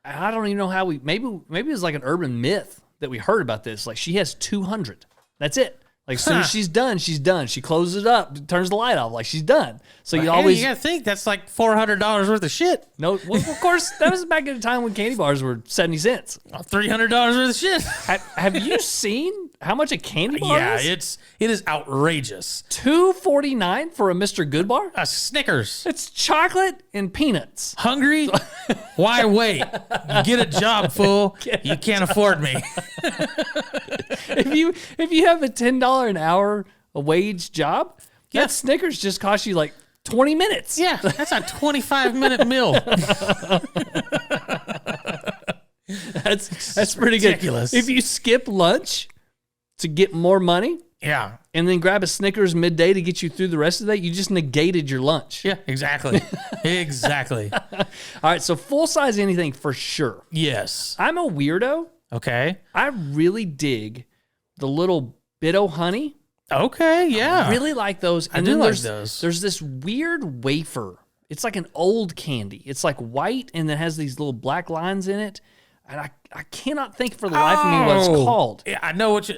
I don't even know how maybe it was like an urban myth that we heard about this. Like she has 200. That's it. Like as soon as she's done, she's done. She closes it up, turns the light off, like she's done. So you always you gotta think that's like $400 worth of shit. no. Well, of course, that was back at a time when candy bars were 70 cents. $300 worth of shit. Have you seen how much a candy bar Yeah, is? it is outrageous. $2.49 for a Mr. Good bar. A Snickers. It's chocolate and peanuts. Hungry? Why wait? Get a job, fool. You can't afford me. If you have a $10 an hour a wage job, that Snickers just costs you like 20 minutes. Yeah, that's a 25-minute meal. That's pretty ridiculous. good. If you skip lunch to get more money Yeah. and then grab a Snickers midday to get you through the rest of the day, you just negated your lunch. Yeah, exactly. Exactly. All right, so full size anything for sure. Yes. I'm a weirdo. Okay. I really dig the little Bit-O honey. Okay, yeah. I really like those. And do then like there's, those. There's this weird wafer. It's like an old candy. It's like white and it has these little black lines in it. And I cannot think for the life of me what it's called. Yeah, I know what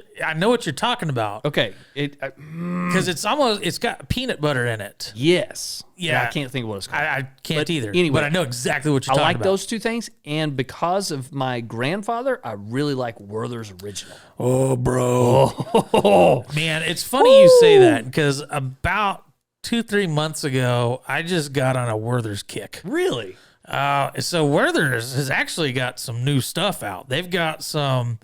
you're talking about. Okay. Because it's got peanut butter in it. Yes. Yeah. I can't think of what it's called. I can't But either. anyway, but I know exactly what you're I talking like about. those two things. And because of my grandfather, I really like Werther's Original. Oh, bro. Man, it's funny you say that because about 2-3 months ago, I just got on a Werther's kick. Really? So Werther's has actually got some new stuff out. They've got some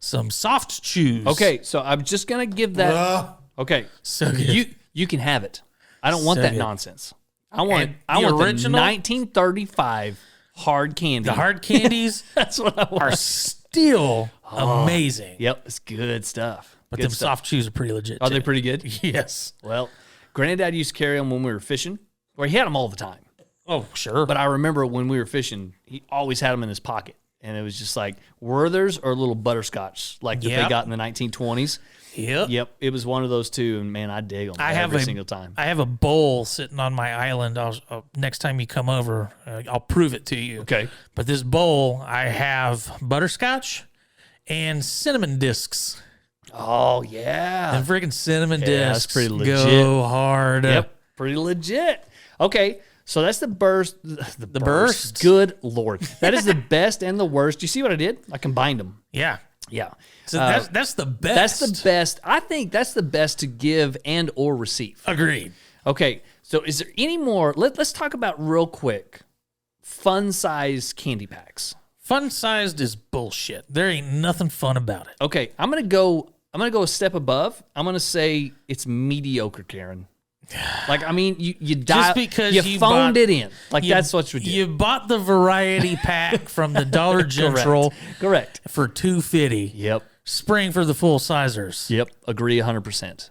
soft chews. Okay, so I'm just gonna give that. Okay, So good. you can have it. I don't want So that good. nonsense. I want And I the want original? the 1935 hard candy. The hard candies That's what I want. are still amazing. Yep, it's good stuff. But Good them stuff. soft chews are pretty legit. Are they too. pretty good? Yes. Well, Granddad used to carry them when we were fishing, or he had them all the time. Oh, sure. But I remember when we were fishing, he always had them in his pocket. and it was just like Werther's or little butterscotch, like that they got in the 1920s. Yep. It was one of those two, and man, I dig them every single time. I have a bowl sitting on my island. Next time you come over, I'll prove it to you. Okay. But this bowl, I have butterscotch and cinnamon discs. Oh, yeah. And freaking cinnamon discs that's pretty legit. go hard. Yep, pretty legit. Okay, so that's the burst. The burst. Good Lord. That is the best and the worst. You see what I did? I combined them. Yeah. Yeah. So that's the best. That's the best. I think that's the best to give and or receive. Agreed. Okay, so is there any more? Let's talk about real quick fun-sized candy packs. Fun-sized is bullshit. There ain't nothing fun about it. Okay, I'm gonna go a step above. I'm gonna say it's mediocre, Karen. Like, I mean, you Just because you phoned it in. Like, that's what you did. You bought the variety pack from the Dollar General Correct. for $2.50. Yep. Spring for the full sizers. Yep. Agree 100%.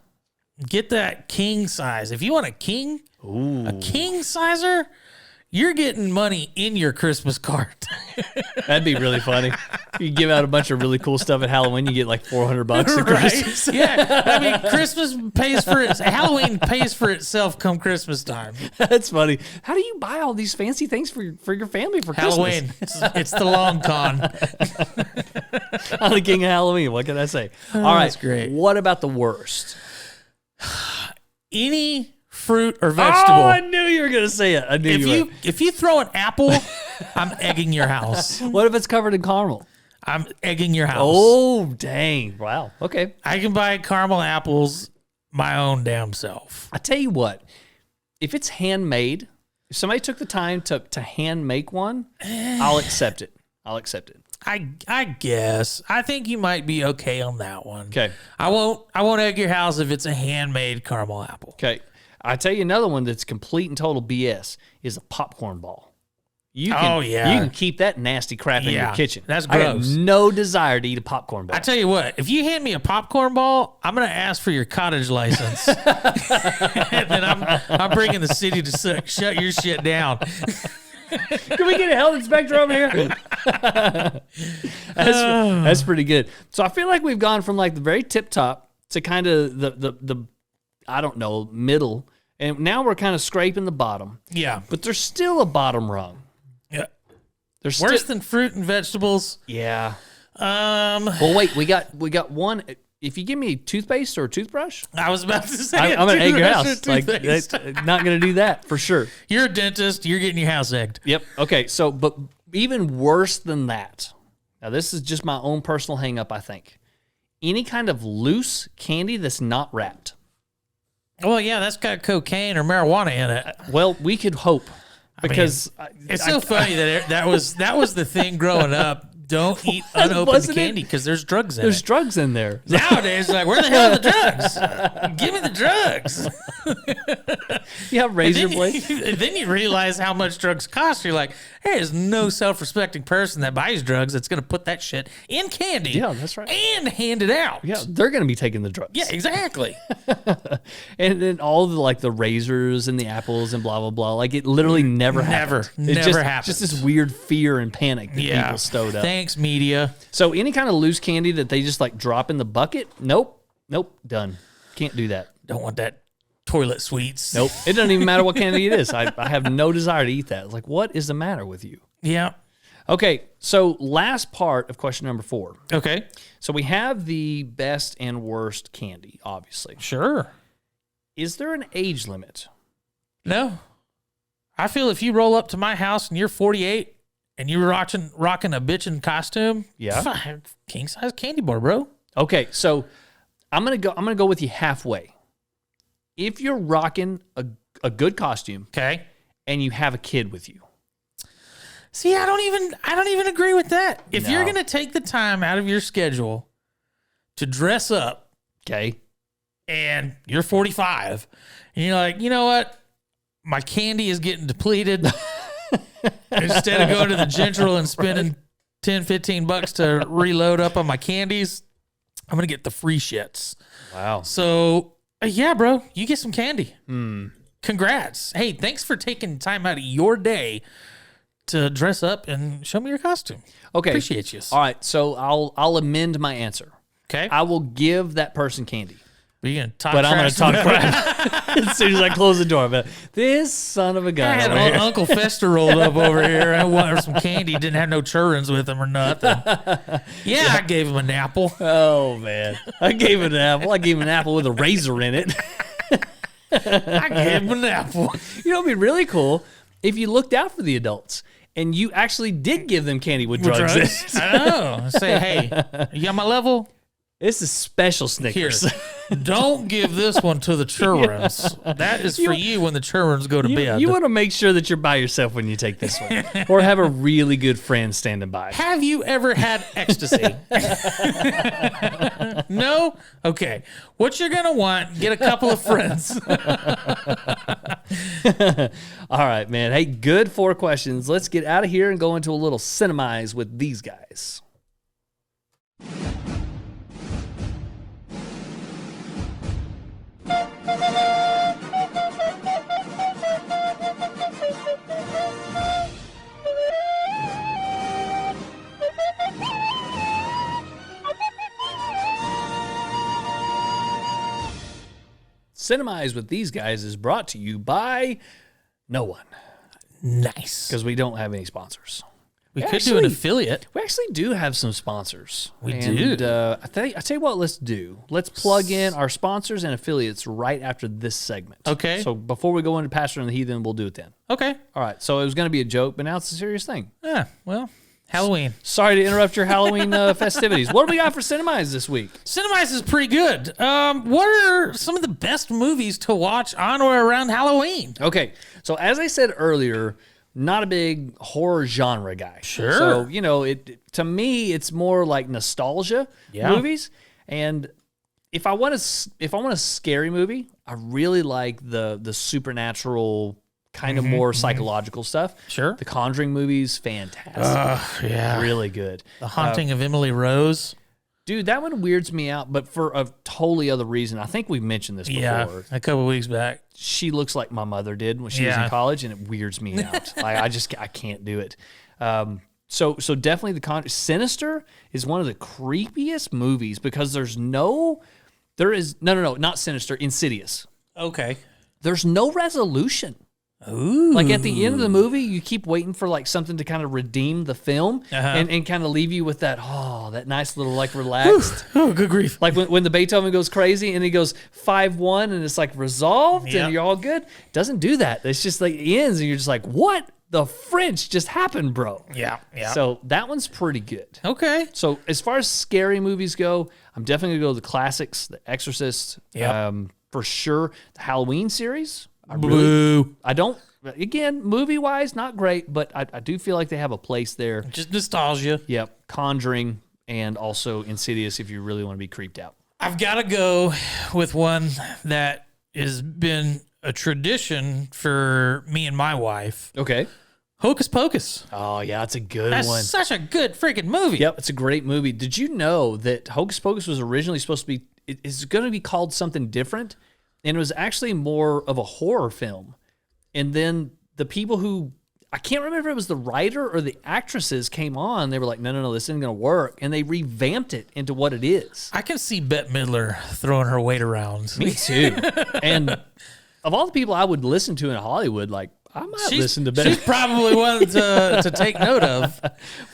Get that king size. If you want a king sizer, you're getting money in your Christmas card. That'd be really funny. You give out a bunch of really cool stuff at Halloween, you get like $400 at Christmas. Yeah. I mean, Christmas pays for it. Halloween pays for itself come Christmas time. That's funny. How do you buy all these fancy things for your family for Halloween. Christmas? It's the long con. I'm the king of Halloween. What can I say? All right. That's great. What about the worst? Any fruit or vegetable. Oh, I knew you were going to say it. I knew If you throw an apple, I'm egging your house. What if it's covered in caramel? I'm egging your house. Oh, dang. Wow. Okay. I can buy caramel apples my own damn self. I tell you what, if it's handmade, if somebody took the time to hand make one, I'll accept it. I guess. I think you might be okay on that one. Okay. I won't egg your house if it's a handmade caramel apple. Okay. I tell you another one that's complete and total BS is a popcorn ball. You can keep that nasty crap in your kitchen. That's I have gross. no desire to eat a popcorn ball. I tell you what, if you hand me a popcorn ball, I'm going to ask for your cottage license. And then I'm bringing the city to shut your shit down. Can we get a health inspector over here? That's pretty good. So I feel like we've gone from like the very tip top to kind of the I don't know, middle. And now we're kind of scraping the bottom. Yeah. But there's still a bottom rung. Yeah. There's worse than fruit and vegetables. Yeah. Well, wait, we got one. If you give me toothpaste or a toothbrush, I was about to say I'm gonna egg your house. Like, that's not gonna do that for sure. You're a dentist. You're getting your house egged. Yep. Okay. So, but even worse than that. Now, this is just my own personal hang up. I think any kind of loose candy that's not wrapped. Well, yeah, that's got cocaine or marijuana in it. Well, we could hope because it's so funny that was the thing growing up. Don't eat unopened candy because there's drugs in it. There's drugs in there. Nowadays, like, where the hell are the drugs? Give me the drugs. You have razor blades. Then you realize how much drugs cost. You're like, there's no self-respecting person that buys drugs that's going to put that shit in candy. Yeah, that's right. And hand it out. Yeah, they're going to be taking the drugs. Yeah, exactly. And then all the razors and the apples and blah blah blah. Like it literally never happens. Never happens. Just this weird fear and panic that people stowed up. Thanks, media. So any kind of loose candy that they just like drop in the bucket, nope, done. Can't do that. Don't want that toilet sweets. Nope. It doesn't even matter what candy it is. I have no desire to eat that. It's like, what is the matter with you? Yeah. Okay, so last part of question number 4. Okay. So we have the best and worst candy, obviously. Sure. Is there an age limit? No. I feel if you roll up to my house and you're 48 and you're rocking a bitchin' costume, king size candy bar, bro. Okay, so I'm gonna go with you halfway. If you're rocking a good costume, okay, and you have a kid with you. See, I don't even agree with that. If you're gonna take the time out of your schedule to dress up, okay, and you're 45, and you're like, you know what? My candy is getting depleted. Instead of going to the General and spending $10-15 to reload up on my candies, I'm going to get the free shits. Wow. So, yeah, bro, you get some candy. Congrats. Hey, thanks for taking time out of your day to dress up and show me your costume. Okay. Appreciate you. All right, so I'll amend my answer. Okay. I will give that person candy. Are you gonna talk But I'm going trash to talk about it? crap as soon as I close the door. But this son of a I gun. had over here. Uncle Fester rolled up over here. I wanted some candy. Didn't have no churns with him or nothing. Yeah, I gave him an apple. Oh, man. I gave him an apple. I gave him an apple with a razor in it. I gave him an apple. You know, it'd be really cool if you looked out for the adults and you actually did give them candy with drugs in it. I know. Say, hey, you got my level? This is special Here. Snickers. Don't give this one to the childrens. That is for you when the childrens go to bed. You want to make sure that you're by yourself when you take this one, or have a really good friend standing by. Have you ever had ecstasy? No? Okay. What you're going to want, get a couple of friends. All right, man. Hey, good 4 questions. Let's get out of here and go into a little cinemize with these guys. Cinemize with these guys is brought to you by no one, Nice. because we don't have any sponsors. We could do an affiliate. We actually do have some sponsors. We do. do. I tell you what, let's do. Let's plug in our sponsors and affiliates right after this segment. Okay. So before we go into Pastor and the Heathen, we'll do it then. Okay. All right. So it was going to be a joke, but now it's a serious thing. Yeah, well, Halloween. Sorry to interrupt your Halloween festivities. What do we got for Cinemize this week? Cinemize is pretty good. What are some of the best movies to watch on or around Halloween? Okay. So as I said earlier, not a big horror genre guy. Sure. So, you know, to me, it's more like nostalgia movies. And if I want a scary movie, I really like the supernatural kind of more psychological stuff. Sure. The Conjuring movies, fantastic. Yeah. Really good. The Haunting of Emily Rose. Dude, that one weirds me out, but for a totally other reason. I think we've mentioned this before. Yeah, a couple weeks back. She looks like my mother did when she was in college, and it weirds me out. I can't do it. So definitely Sinister is one of the creepiest movies because not Sinister, Insidious. Okay. There's no resolution. Ooh. Like at the end of the movie, you keep waiting for like something to kind of redeem the film and kind of leave you with that nice little like relaxed. Oh, good grief. Like when the Beethoven goes crazy and he goes 5-1 and it's like resolved and you're all good. Doesn't do that. It's just like it ends and you're just like, what the French just happened, bro? Yeah. So that one's pretty good. Okay. So as far as scary movies go, I'm definitely gonna go to the classics, The Exorcist, for sure. The Halloween series. Movie wise, not great, but I do feel like they have a place there. Just nostalgia. Yep. Conjuring and also Insidious if you really want to be creeped out. I've got to go with one that has been a tradition for me and my wife. Okay. Hocus Pocus. Oh, yeah, that's a good That's one. such a good freaking movie. Yep, it's a great movie. Did you know that Hocus Pocus was originally supposed to be, it's going to be called something different? And it was actually more of a horror film. And then the people who, I can't remember if it was the writer or the actresses came on. They were like, no, this isn't going to work. And they revamped it into what it is. I can see Bette Midler throwing her weight around. Me too. And of all the people I would listen to in Hollywood, like, I might listen to Bette. She's probably one to take note of.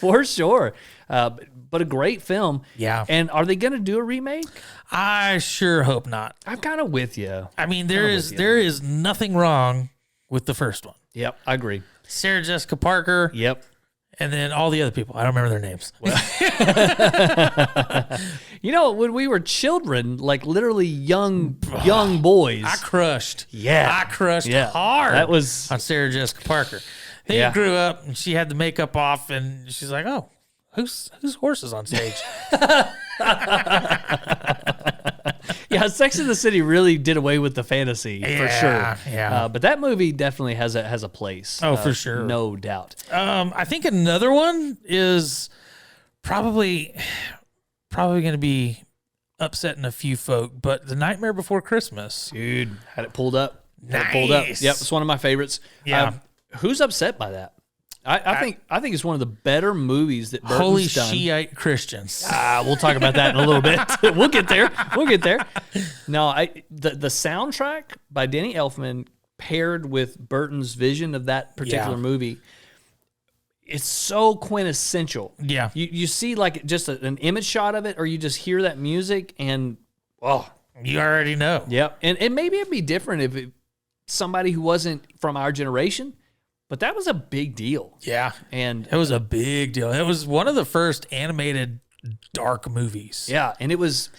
For sure. But a great film. Yeah. And are they going to do a remake? I sure hope not. I'm kind of with you. I mean, there is nothing wrong with the first one. Yep, I agree. Sarah Jessica Parker. Yep. And then all the other people. I don't remember their names. You know, when we were children, like literally young boys. I crushed. Yeah. I crushed Yeah. hard. That was on Sarah Jessica Parker. Then you grew up and she had the makeup off and she's like, oh, whose horse is on stage? Yeah, Sex and the City really did away with the fantasy for sure. Yeah. But that movie definitely has a place. Oh, for sure. No doubt. I think another one is probably going to be upsetting a few folk, but The Nightmare Before Christmas. Dude, had it pulled up. Nice. Yep, it's one of my favorites. Yeah. Who's upset by that? I think it's one of the better movies that Burton's Holy done. Shiite Christians. We'll talk about that in a little bit. We'll get there. No, the soundtrack by Danny Elfman paired with Burton's vision of that particular movie, it's so quintessential. Yeah. You see like just an image shot of it, or you just hear that music and, You already know. Yep. And maybe it'd be different if somebody who wasn't from our generation, but that was a big deal. Yeah. And It was a big deal. It was one of the first animated dark movies. yeah, and it was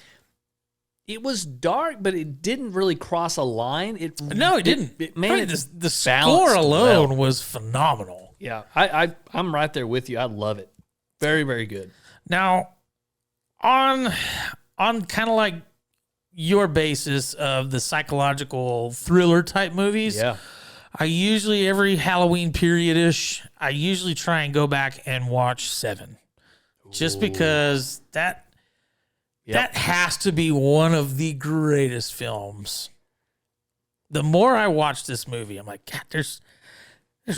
dark, but it didn't really cross a line. No, it didn't. The score alone was phenomenal. Yeah, I'm right there with you. I love it. Very, very good. Now, on kind of like your basis of the psychological thriller type movies, Yeah. I usually, every Halloween period-ish, I usually try and go back and watch 7. Just because that has to be one of the greatest films. The more I watch this movie, I'm like, God, there's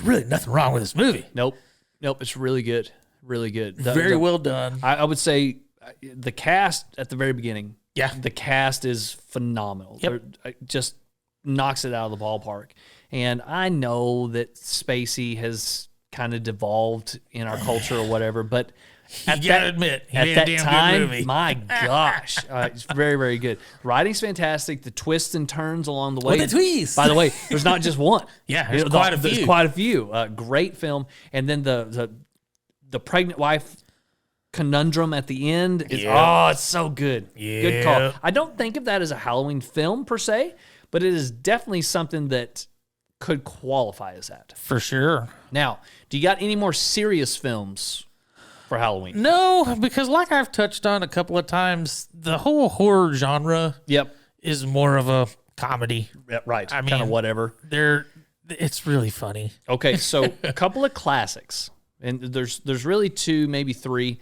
really nothing wrong with this movie. Nope. It's really good. Really good. Very well done. I would say the cast at the very beginning. Yeah. The cast is phenomenal. Yep. Just knocks it out of the ballpark. And I know that Spacey has kind of devolved in our culture or whatever, but You gotta admit, he made a damn time, good movie. my gosh, it's very, very good. Writing's fantastic. The twists and turns along the way. the twists? By the way, there's not just one. Yeah, there's quite a few. There's quite a few. Great film. And then the pregnant wife conundrum at the end is it's so good. Good call. Yeah. I don't think of that as a Halloween film per se, but it is definitely something that could qualify as that. For sure. Now, do you got any more serious films for Halloween? No, because like I've touched on a couple of times, the whole horror genre Yep. is more of a comedy. Yeah, right. I Kind of mean- whatever. It's really funny. Okay, so a couple of classics, and there's really 2, maybe 3.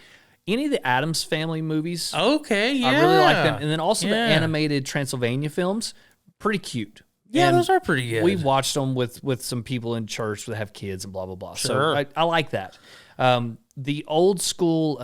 Any of the Addams Family movies, Okay, yeah. I really like them, and then also the Yeah. animated Transylvania films, pretty cute. Yeah, And those are pretty good. We've watched them with some people in church that have kids and blah blah blah. Sure. So I like that. The old school.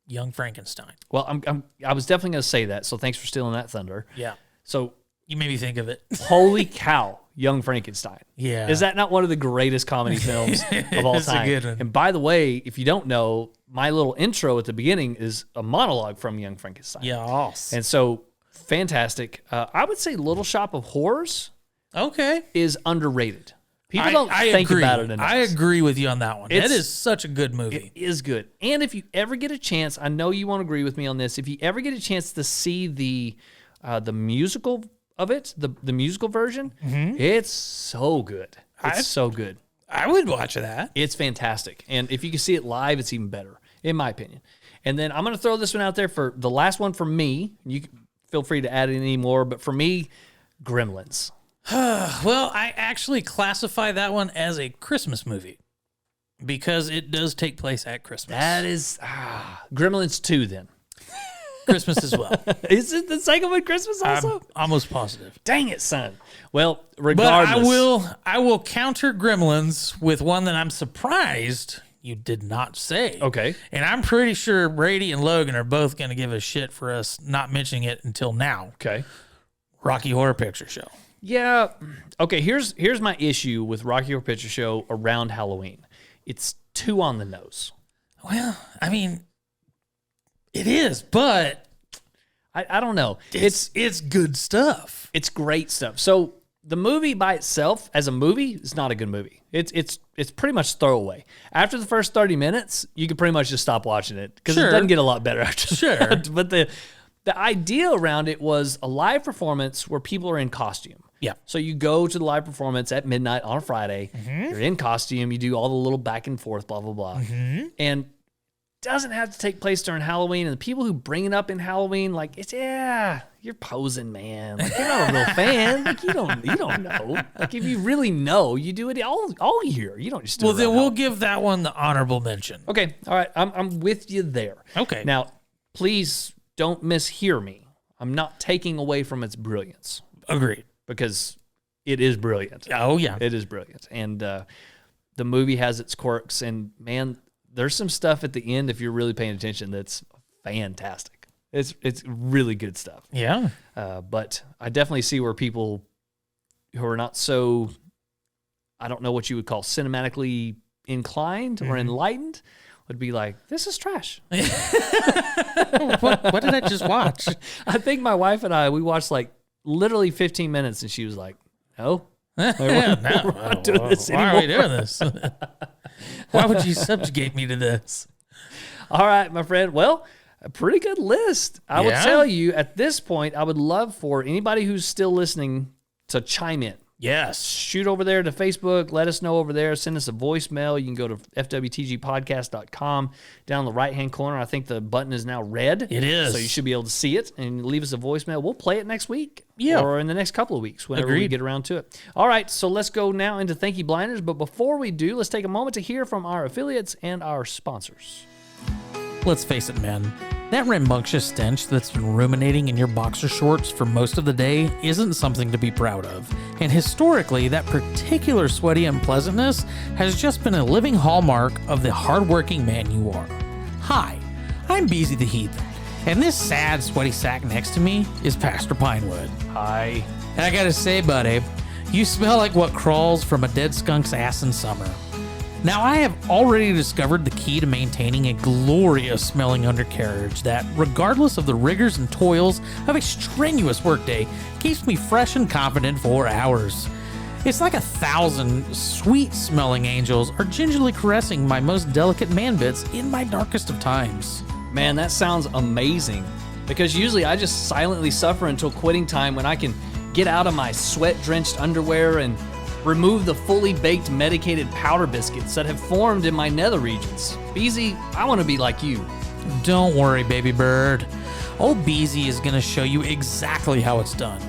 Young Frankenstein. Well, I was definitely going to say that. So thanks for stealing that thunder. Yeah. So You made me think of it. holy cow, Young Frankenstein. Yeah. Is that not one of the greatest comedy films of all It's a time? good one. And by the way, if you don't know, my little intro at the beginning is a monologue from Young Frankenstein. Yes. And so fantastic. I would say Little Shop of Horrors Okay. is underrated. People don't think agree. about it enough. I agree with you on that one. That It's- is such a good movie. It is good. And if you ever get a chance, I know you won't agree with me on this. If you ever get a chance to see the musical of it, the musical version, it's so good. It's so good. I would watch that. It's fantastic. And if you can see it live, it's even better, in my opinion. And then I'm going to throw this one out there for the last one for me. You can feel free to add in any more, but for me, Gremlins. Well, I actually classify that one as a Christmas movie because it does take place at Christmas. That is Gremlins 2 then. Christmas as well. Is it the second one Christmas also? I'm almost positive. Dang it, son. Well, But regardless. I will counter Gremlins with one that I'm surprised you did not say. Okay. And I'm pretty sure Brady and Logan are both going to give a shit for us not mentioning it until now. Okay. Rocky Horror Picture Show. Yeah. Okay, here's my issue with Rocky Horror Picture Show around Halloween. It's too on the nose. Well, I mean, it is, but I don't know. it's good stuff. It's great stuff. So the movie by itself, as a movie, is not a good movie. It's pretty much throwaway. After the first 30 minutes, you can pretty much just stop watching it because Sure. it doesn't get a lot better after Sure. that. But the idea around it was a live performance where people are in costume. Yeah. So you go to the live performance at midnight on a Friday. Mm-hmm. You're in costume. You do all the little back and forth, blah, blah, blah. Mm-hmm. And doesn't have to take place during Halloween. And the people who bring it up in Halloween, like, you're posing, man. Like, you're not a real fan. Like, you don't know. Like, if you really know, you do it all year. You don't just do Well, it then around we'll Halloween. give that one the honorable mention. Okay, all right. I'm with you there. Okay. Now, please don't mishear me. I'm not taking away from its brilliance Agreed. because it is brilliant. Oh, yeah. It is brilliant. And the movie has its quirks, and man, there's some stuff at the end, if you're really paying attention, that's fantastic. It's really good stuff. Yeah. But I definitely see where people who are not so, I don't know what you would call cinematically inclined or enlightened, would be like, this is trash. What did I just watch? I think my wife and I, we watched like literally 15 minutes, and she was like, no. We're not doing this Why are we anymore. doing this? Why would you subjugate me to this? All right, my friend. Well, a pretty good list. I would Yeah. tell you at this point, I would love for anybody who's still listening to chime in. Yes. Shoot over there to Facebook. Let us know over there. Send us a voicemail. You can go to fwtgpodcast.com. Down in the right-hand corner, I think the button is now red. It is. So you should be able to see it and leave us a voicemail. We'll play it next week. Yeah. Or in the next couple of weeks, whenever we Agreed. get around to it. All right, so let's go now into Thank You Blinders. But before we do, let's take a moment to hear from our affiliates and our sponsors. Let's face it, men. That rambunctious stench that's been ruminating in your boxer shorts for most of the day isn't something to be proud of. And historically, that particular sweaty unpleasantness has just been a living hallmark of the hardworking man you are. Hi, I'm Beezy the Heathen, and this sad, sweaty sack next to me is Pastor Pinewood. Hi. And I gotta say, buddy, you smell like what crawls from a dead skunk's ass in summer. Now, I have already discovered the key to maintaining a glorious smelling undercarriage that, regardless of the rigors and toils of a strenuous workday, keeps me fresh and confident for hours. It's like 1,000 sweet smelling angels are gingerly caressing my most delicate man bits in my darkest of times. Man, that sounds amazing. Because usually I just silently suffer until quitting time when I can get out of my sweat-drenched underwear and remove the fully baked medicated powder biscuits that have formed in my nether regions. Beezy, I want to be like you. Don't worry, baby bird. Old Beezy is going to show you exactly how it's done.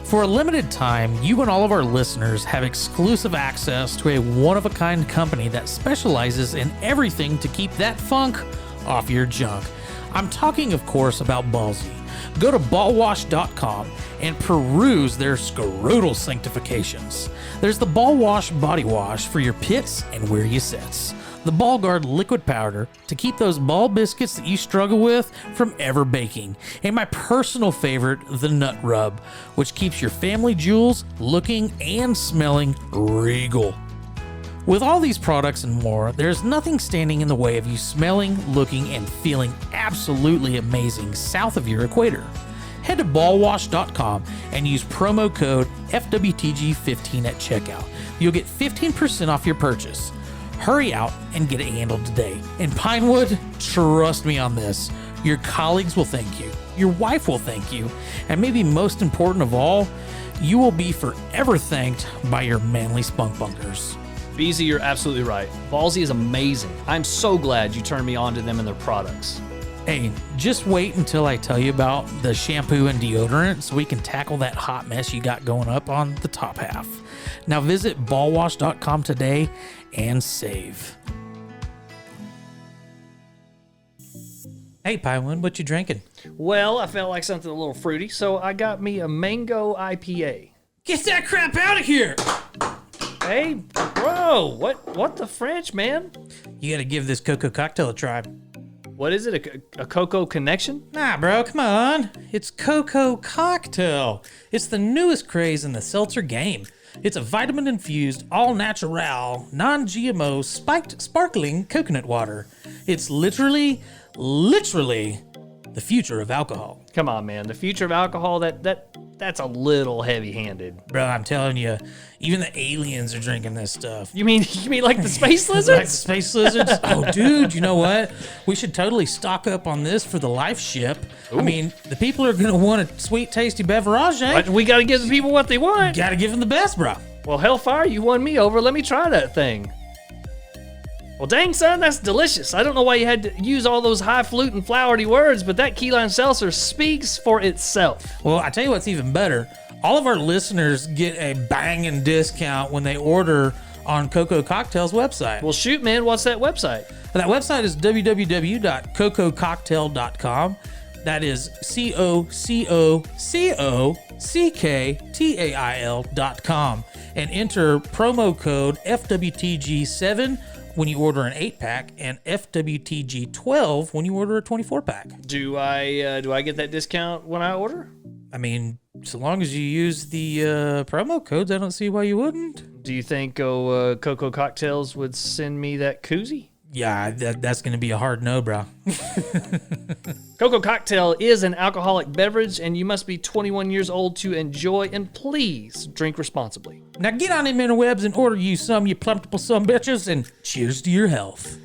For a limited time, you and all of our listeners have exclusive access to a one-of-a-kind company that specializes in everything to keep that funk off your junk. I'm talking, of course, about Ballsy. Go to ballwash.com and peruse their scrotal sanctifications. There's the Ball Wash Body Wash for your pits and where you sits. The Ball Guard Liquid Powder to keep those ball biscuits that you struggle with from ever baking. And my personal favorite, the Nut Rub, which keeps your family jewels looking and smelling regal. With all these products and more, there's nothing standing in the way of you smelling, looking, and feeling absolutely amazing south of your equator. Head to ballwash.com and use promo code FWTG15 at checkout. You'll get 15% off your purchase. Hurry out and get it handled today. And Pinewood, trust me on this, your colleagues will thank you, your wife will thank you, and maybe most important of all, you will be forever thanked by your manly spunk bunkers. Beezy, you're absolutely right. Ballsy is amazing. I'm so glad you turned me on to them and their products. Hey, just wait until I tell you about the shampoo and deodorant so we can tackle that hot mess you got going up on the top half. Now visit ballwash.com today and save. Hey, Pinewood, what you drinking? Well, I felt like something a little fruity, so I got me a mango IPA. Get that crap out of here! Hey, bro, what the French, man? You gotta give this cocoa cocktail a try. What is it, a cocoa connection? Nah, bro, come on. It's Cocoa Cocktail. It's the newest craze in the seltzer game. It's a vitamin-infused, all-natural, non-GMO, spiked sparkling coconut water. It's literally the future of alcohol. Come on, man, the future of alcohol, that's a little heavy-handed. Bro, I'm telling you, even the aliens are drinking this stuff. You mean like the space Like lizards? space lizards? Oh, dude, you know what? We should totally stock up on this for the life ship. Ooh. I mean, the people are going to want a sweet, tasty beverage, eh? But we gotta give the people what they want. Gotta give them the best, bro. Well, Hellfire, you won me over. Let me try that thing. Well, dang, son, that's delicious. I don't know why you had to use all those highfalutin, flowery words, but that key lime seltzer speaks for itself. Well, I tell you what's even better. All of our listeners get a banging discount when they order on Cocoa Cocktail's website. Well, shoot, man, what's that website? That website is www.cocococktail.com. That is COCOCO CKTAIL.com and enter promo code FWTG7 when you order an 8-pack and FWTG12 when you order a 24-pack. Do I get that discount when I order? I mean, so long as you use the promo codes, I don't see why you wouldn't. Do you think Cocoa Cocktails would send me that koozie? Yeah, that's going to be a hard no, bro. Cocoa Cocktail is an alcoholic beverage, and you must be 21 years old to enjoy, and please drink responsibly. Now get on them interwebs and order you some, you plumpable some bitches, and cheers to your health.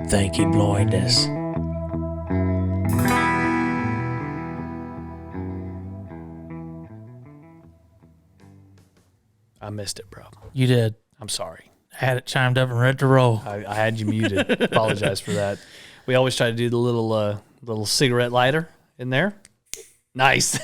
Thank you, blindness. I missed it, bro. You did. I'm sorry. I had it chimed up and ready to roll. I had you muted. Apologize for that. We always try to do the little cigarette lighter in there. Nice.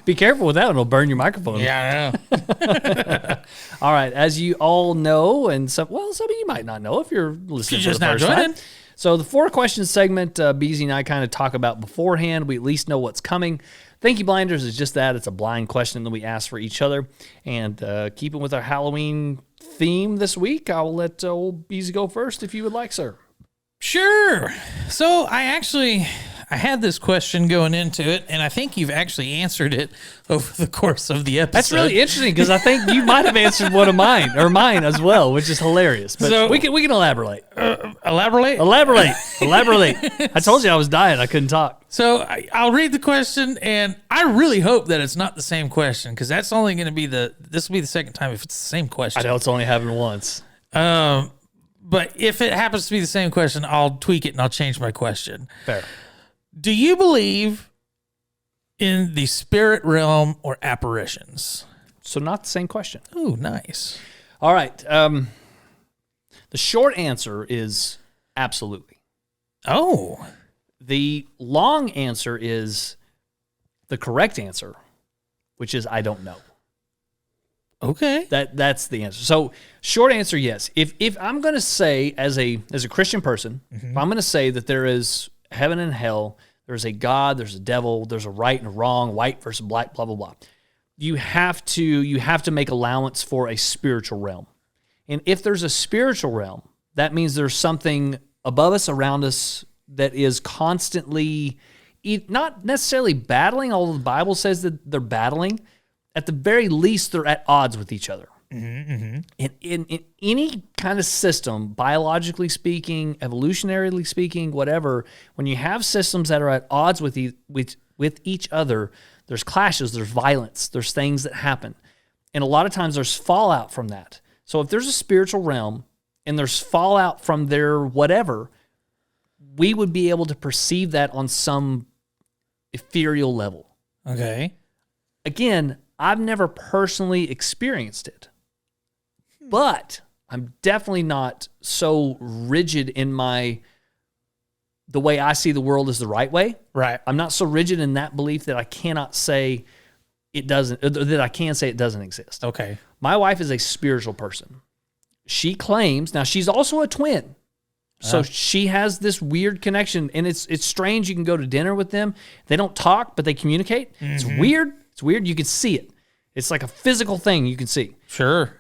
Be careful with that. It'll burn your microphone. Yeah, I know. All right. As you all know, and some of you might not know if you're listening You're for just the not first time. joining. So the 4-question segment, BZ and I kind of talk about beforehand. We at least know what's coming. Thank you, Blinders, is just that. It's a blind question that we ask for each other. And keeping with our Halloween theme this week, I will let old BZ go first if you would like, sir. Sure. So I had this question going into it, and I think you've actually answered it over the course of the episode. That's really interesting because I think you might have answered one of mine as well, which is hilarious. But So- we can elaborate. Elaborate? Elaborate. I told you I was dying. I couldn't talk. So I'll read the question, and I really hope that it's not the same question, because that's only going to be this will be the second time if it's the same question. I know it's only happened once. But if it happens to be the same question, I'll tweak it and I'll change my question. Fair. Do you believe in the spirit realm or apparitions? So not the same question. Ooh, nice. All right. The short answer is absolutely. Oh, The long answer is the correct answer, which is I don't know. okay. That's the answer. So short answer, yes. If I'm going to say as a Christian person, if I'm going to say that there is heaven and hell, there's a God, there's a devil, there's a right and a wrong, white versus black, blah blah blah. You have to make allowance for a spiritual realm. And if there's a spiritual realm, that means there's something above us, around us, that is constantly not necessarily battling, although the Bible says that they're battling. At the very least, they're at odds with each other. In any kind of system, biologically speaking, evolutionarily speaking, whatever, when you have systems that are at odds with each other, there's clashes, there's violence, there's things that happen. And a lot of times there's fallout from that. So if there's a spiritual realm and there's fallout from their whatever, we would be able to perceive that on some ethereal level. Okay. Again, I've never personally experienced it, but I'm definitely not so rigid in the way I see the world is the right way. Right. I'm not so rigid in that belief that I cannot say it doesn't, that I can say it doesn't exist. Okay. My wife is a spiritual person. She claims, now she's also a twin. So she has this weird connection, and it's strange. You can go to dinner with them. They don't talk, but they communicate. It's weird. It's weird. You can see it. It's like a physical thing you can see. Sure.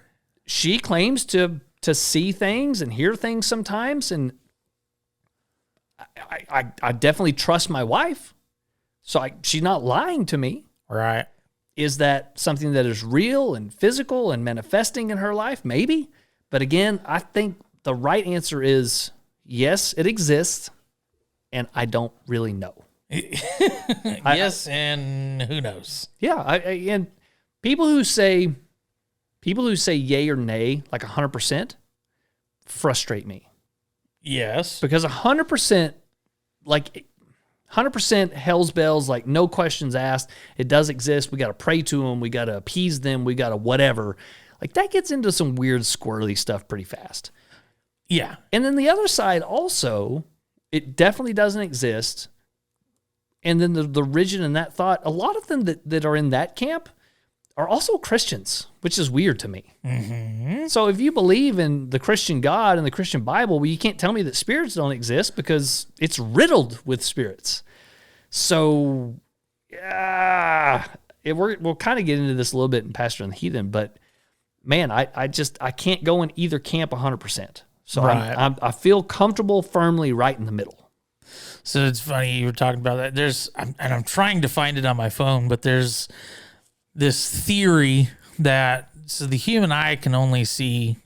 She claims to see things and hear things sometimes, and I definitely trust my wife. So she's not lying to me. Right. Is that something that is real and physical and manifesting in her life? Maybe. But again, I think the right answer is yes, it exists, and I don't really know. Yes, and who knows? Yeah, and people who say yay or nay, like 100%, frustrate me. Yes. Because 100%, like 100% hell's bells, like no questions asked. It does exist. We got to pray to them. We got to appease them. We got to whatever. Like that gets into some weird squirrely stuff pretty fast. Yeah. And then the other side also, it definitely doesn't exist. And then the rigid in that thought, a lot of them that are in that camp are also Christians, which is weird to me. So if you believe in the Christian God and the Christian Bible, well, you can't tell me that spirits don't exist because it's riddled with spirits. So, yeah, we'll kind of get into this a little bit in Pastor and the Heathen, but man, I can't go in either camp 100%. So Right. I feel comfortable firmly right in the middle. So it's funny you were talking about that. I'm trying to find it on my phone, but there's this theory that the human eye can only see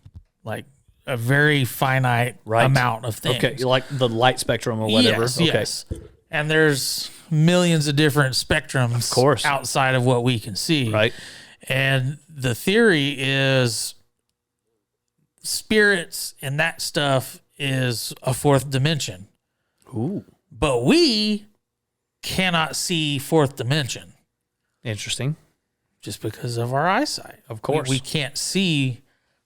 like a very finite amount of things. Okay, like the light spectrum or whatever. Yes, okay. yes. And there's millions of different spectrums, Of course, outside of what we can see. Right. And the theory is spirits and that stuff is a fourth dimension. Ooh. But we cannot see fourth dimension. Interesting. Just because of our eyesight. Of course. We can't see.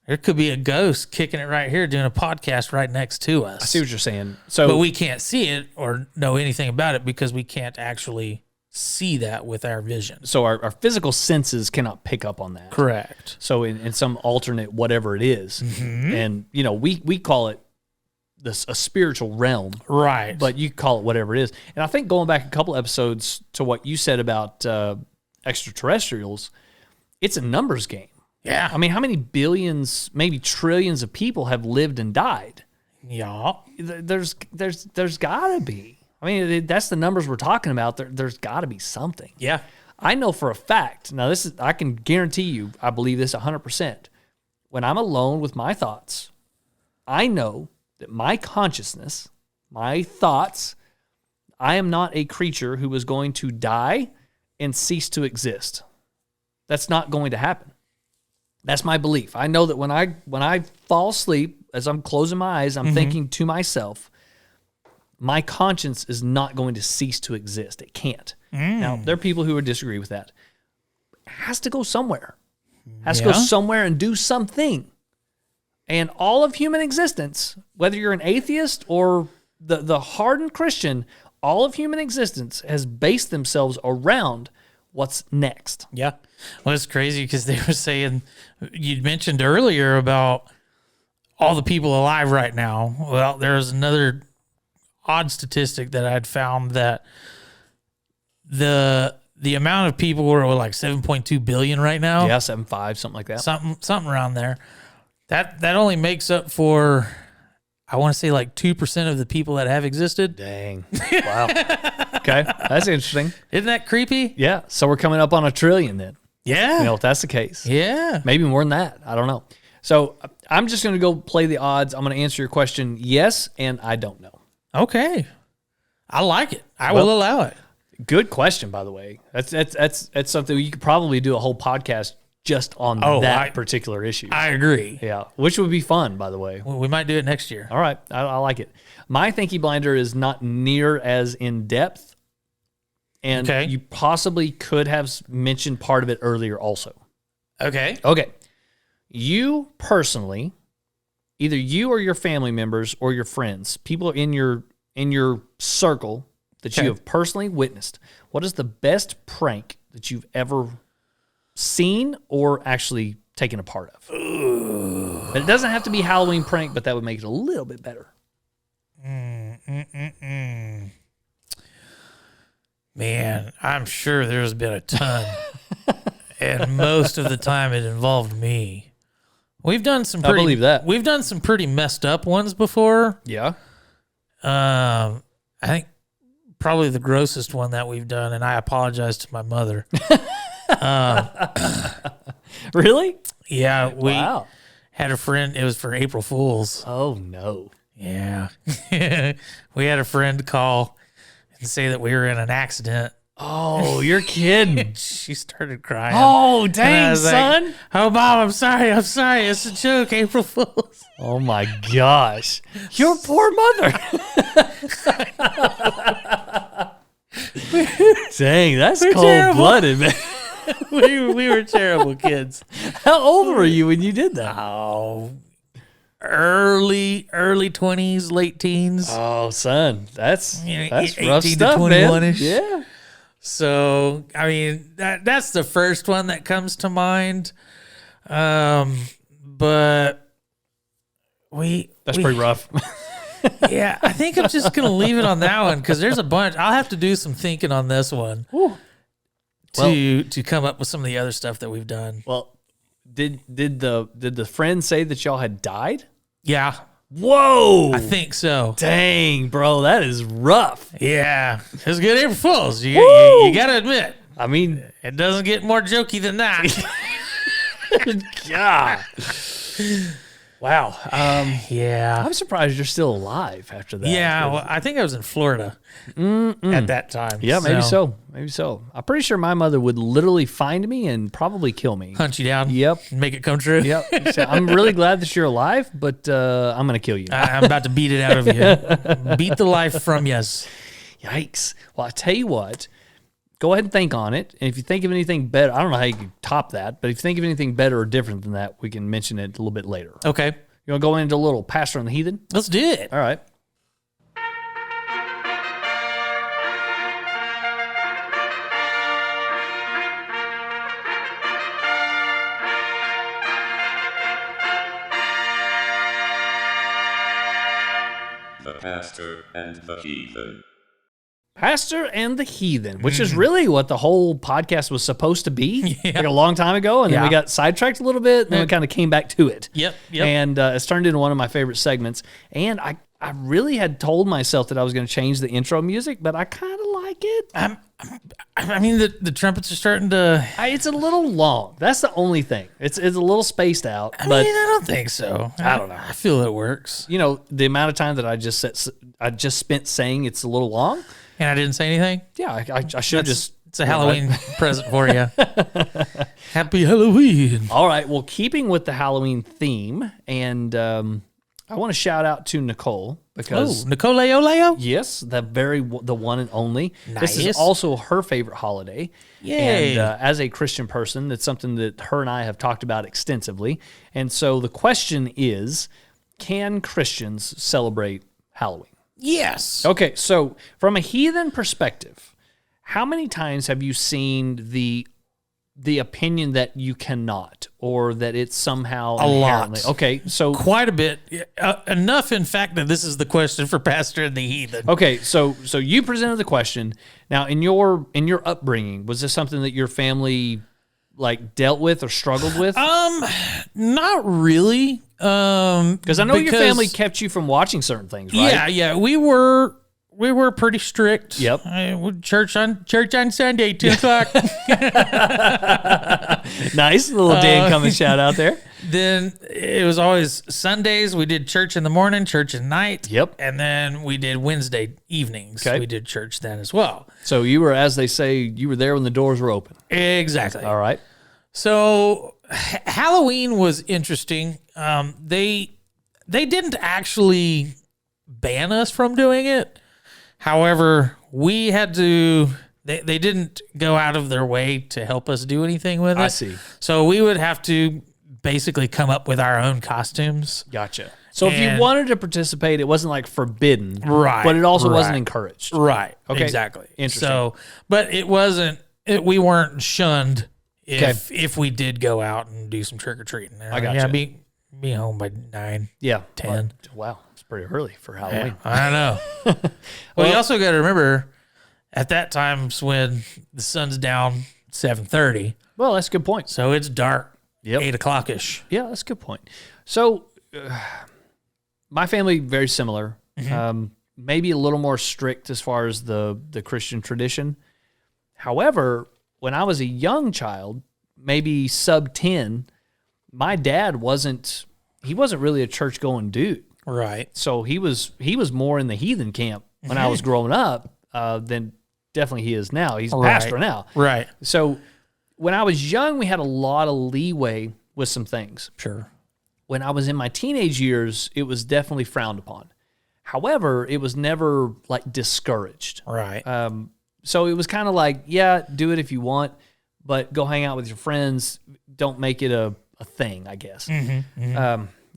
There could be a ghost kicking it right here doing a podcast right next to us. I see what you're saying. So, but we can't see it or know anything about it because we can't actually see that with our vision. So our physical senses cannot pick up on that. Correct. So in some alternate whatever it is, and we call it a spiritual realm, right? But you call it whatever it is. And I think going back a couple episodes to what you said about extraterrestrials, it's a numbers game. Yeah. I mean, how many billions, maybe trillions of people have lived and died? Yeah. There's got to be. I mean, that's the numbers we're talking about. There's got to be something. Yeah. I know for a fact. Now, I can guarantee you, I believe this 100%. When I'm alone with my thoughts, I know that my consciousness, my thoughts, I am not a creature who is going to die and cease to exist. That's not going to happen. That's my belief. I know that when I fall asleep, as I'm closing my eyes, I'm thinking to myself, my conscience is not going to cease to exist. It can't. Now, there are people who would disagree with that. It has to go somewhere. It has to go somewhere and do something. And all of human existence, whether you're an atheist or the hardened Christian, all of human existence has based themselves around what's next. Yeah. Well, it's crazy because they were saying, you mentioned earlier about all the people alive right now. Well, there's another odd statistic that I'd found that the amount of people were like 7.2 billion right now. Yeah, 7.5, something like that. Something around there. That only makes up for, I want to say, like 2% of the people that have existed. Dang. Wow. Okay. That's interesting. Isn't that creepy? Yeah. So we're coming up on 1 trillion then. Yeah. If that's the case. Yeah. Maybe more than that. I don't know. So I'm just going to go play the odds. I'm going to answer your question yes, and I don't know. Okay. I like it. I will allow it. Good question, by the way. That's something you could probably do a whole podcast just on that particular issue. I agree. Yeah, which would be fun, by the way. Well, we might do it next year. All right, I like it. My Thinky Blinder is not near as in depth, and you possibly could have mentioned part of it earlier also. Okay. You personally, either you or your family members or your friends, people in your circle that you have personally witnessed, what is the best prank that you've ever seen or actually taken a part of? But it doesn't have to be Halloween prank, but that would make it a little bit better. Man, I'm sure there's been a ton. And most of the time it involved me. We've done some pretty, I believe that. We've done some pretty messed up ones before. Yeah. I think probably the grossest one that we've done, and I apologize to my mother. Really? Yeah, we had a friend. It was for April Fools. Oh, no. Yeah. We had a friend call and say that we were in an accident. Oh, you're kidding. She started crying. Oh, dang, son. Like, oh, Mom, I'm sorry. It's a joke, April Fools. Oh, my gosh. Your poor mother. Dang, that's cold-blooded, man. we were terrible kids. How old were you when you did that? Oh, early 20s, late teens. Oh, son, that's rough 18 stuff, to 21-ish. man. Yeah. So, I mean, that's the first one that comes to mind. But That's pretty rough. yeah, I think I'm just going to leave it on that one because there's a bunch. I'll have to do some thinking on this one to come up with some of the other stuff that we've done. Well, did the friend say that y'all had died? Yeah, Whoa! I think so. Dang, bro, that is rough. Yeah, it's good April Fools. You got to admit, I mean, it doesn't get more jokey than that. yeah. Wow. Yeah. I'm surprised you're still alive after that. Yeah, well, I think I was in Florida at that time. Yeah, maybe so. Maybe so. I'm pretty sure my mother would literally find me and probably kill me. Hunt you down. Yep. Make it come true. Yep. So I'm really glad that you're alive, but I'm going to kill you. I'm about to beat it out of you. Beat the life from you. Yikes. Well, I tell you what, go ahead and think on it. And if you think of anything better, I don't know how you can top that, but if you think of anything better or different than that, we can mention it a little bit later. Okay. You want to go into a little Pastor and the Heathen? Let's do it. All right. The Pastor and the Heathen. Pastor and the Heathen, which is really what the whole podcast was supposed to be like a long time ago. And then we Yeah. got sidetracked a little bit, and then we kind of came back to it. Yep. And it's turned into one of my favorite segments. And I really had told myself that I was going to change the intro music, but I kind of like it. I mean, the trumpets are starting to... It's a little long. That's the only thing. It's a little spaced out. I But mean, I don't think so. I don't know. I feel it works. you know, the amount of time that I just spent saying it's a little long. And I didn't say anything? Yeah, I should have just. It's a Halloween present for you. Happy Halloween. All right. Well, keeping with the Halloween theme, and I want to shout out to Nicole because Nicole Leo? yes, the one and only. This is Nice. also her favorite holiday. Yay. And as a Christian person, it's something that her and I have talked about extensively. And so the question is, can Christians celebrate Halloween? Yes. Okay, so from a heathen perspective, how many times have you seen the opinion that you cannot, or that it's somehow A lot. inherently- Okay, so Quite a bit. Enough, in fact, that this is the question for Pastor and the Heathen. okay, so you presented the question. Now, in your upbringing, was this something that your family like dealt with or struggled with? Not really. Because I know your family kept you from watching certain things, right? Yeah. We were pretty strict. Yep. Church on Sunday, 2:00. Nice little Dan Cummins shout out there. Then it was always Sundays. We did church in the morning, church at night. Yep. And then we did Wednesday evenings. Okay. We did church then as well. So you were, as they say, you were there when the doors were open. Exactly. All right. So Halloween was interesting. They didn't actually ban us from doing it. However, we had to. They didn't go out of their way to help us do anything with it. I see. So we would have to basically come up with our own costumes. Gotcha. So if you And- wanted to participate, it wasn't like forbidden, Right, But it also right. wasn't encouraged. Right. Okay. Exactly. Interesting. So, but it wasn't. We weren't shunned if we did go out and do some trick or treating. I gotcha. Yeah, be home by 9. Yeah, 10. Wow, it's pretty early for Halloween. I know. Well, you also got to remember, at that time's when the sun's down 7:30, Well, that's a good point. so it's dark. Yep. 8:00 ish. Yeah, that's a good point. So, my family very similar. Maybe a little more strict as far as the Christian tradition. However, when I was a young child, maybe sub 10, my dad wasn't really a church going dude. Right. So he was more in the heathen camp when I was growing up than definitely he is now. He's a pastor now. Right. So when I was young, we had a lot of leeway with some things. Sure. When I was in my teenage years, it was definitely frowned upon. However, it was never like discouraged. Right. So it was kind of like, yeah, do it if you want, but go hang out with your friends. Don't make it a thing, I guess.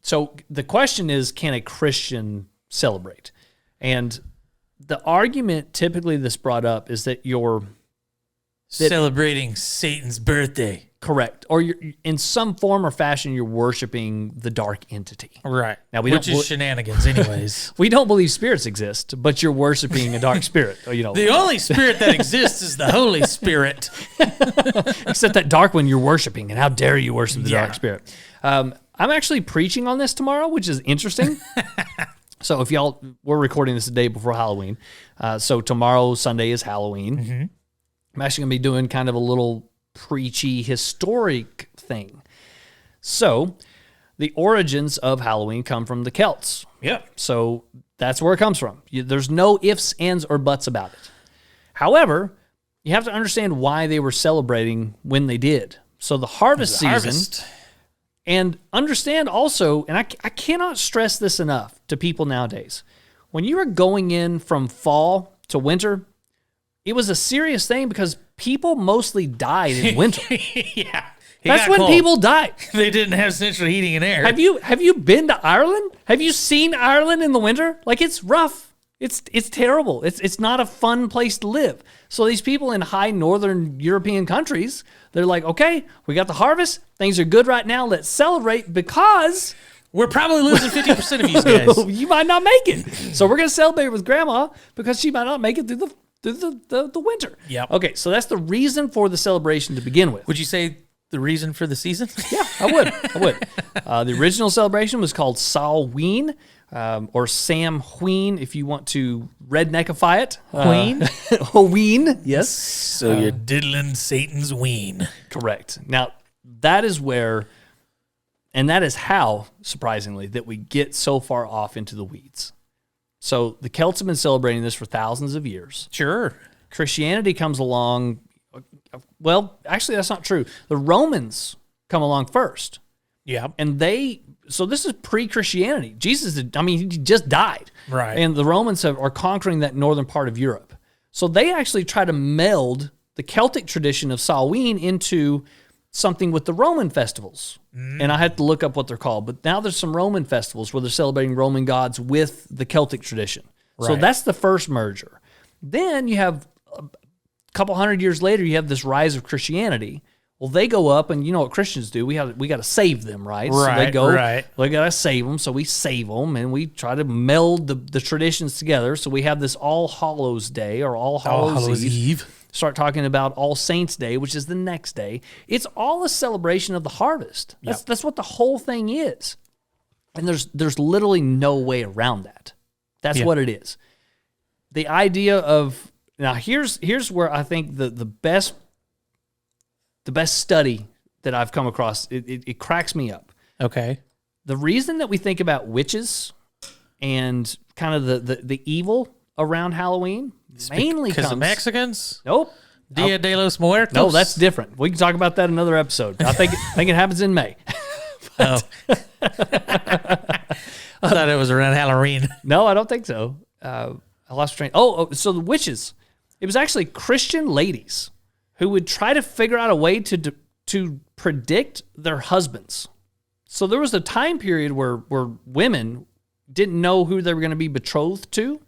So the question is, can a Christian celebrate? And the argument typically that's brought up is that your Celebrating Satan's birthday. Correct. Or you're, in some form or fashion, you're worshiping the dark entity. Right. Now, Which is shenanigans anyways. We don't believe spirits exist, but you're worshiping a dark spirit. The only spirit that exists is the Holy Spirit. Except that dark one you're worshiping, and how dare you worship the dark spirit. I'm actually preaching on this tomorrow, which is interesting. So if we're recording this the day before Halloween. So tomorrow, Sunday, is Halloween. Mm-hmm. I'm actually going to be doing kind of a little preachy, historic thing. So the origins of Halloween come from the Celts. Yep. So that's where it comes from. There's no ifs, ands, or buts about it. However, you have to understand why they were celebrating when they did. So the harvest season, and understand also, and I cannot stress this enough to people nowadays, when you are going in from fall to winter, it was a serious thing because people mostly died in winter. Yeah. That's when people died. They didn't have central heating and air. Have you been to Ireland? Have you seen Ireland in the winter? Like, it's rough. It's terrible. It's not a fun place to live. So these people in high northern European countries, they're like, okay, we got the harvest. Things are good right now. Let's celebrate because we're probably losing 50% of you guys. You might not make it. So we're going to celebrate with Grandma because she might not make it through the winter. Yep. Okay, so that's the reason for the celebration to begin with. Would you say the reason for the season? Yeah, I would. The original celebration was called Samhain, or Samhain, if you want to redneckify it. Ween, yes. So you're diddling Satan's ween. Correct. Now, that is where, and that is how, surprisingly, that we get so far off into the weeds. So the Celts have been celebrating this for thousands of years. Sure. Christianity comes along. Well, actually, that's not true. The Romans come along first. Yeah. And so this is pre-Christianity. He just died. Right. And the Romans are conquering that northern part of Europe. So they actually try to meld the Celtic tradition of Samhain into something with the Roman festivals. And I had to look up what they're called. But now there's some Roman festivals where they're celebrating Roman gods with the Celtic tradition. Right. So that's the first merger. Then you have a couple hundred years later, you have this rise of Christianity. Well, they go up, and you know what Christians do. We got to save them, right? Right, so they go, right. We got to save them, so we save them, and we try to meld the traditions together. So we have this All Hallows Day or All Hallows Eve. Start talking about All Saints Day, which is the next day. It's all a celebration of the harvest. That's what the whole thing is. And there's literally no way around that. That's what it is. The idea of, now here's where I think the best study that I've come across, it cracks me up. Okay. The reason that we think about witches and kind of the evil around Halloween mainly because comes... of Mexicans? Nope. Dia de los Muertos? No, that's different. We can talk about that in another episode. I think it happens in May. I thought it was around Halloween. No, I don't think so. I lost train. So the witches. It was actually Christian ladies who would try to figure out a way to predict their husbands. So there was a time period where women didn't know who they were going to be betrothed to.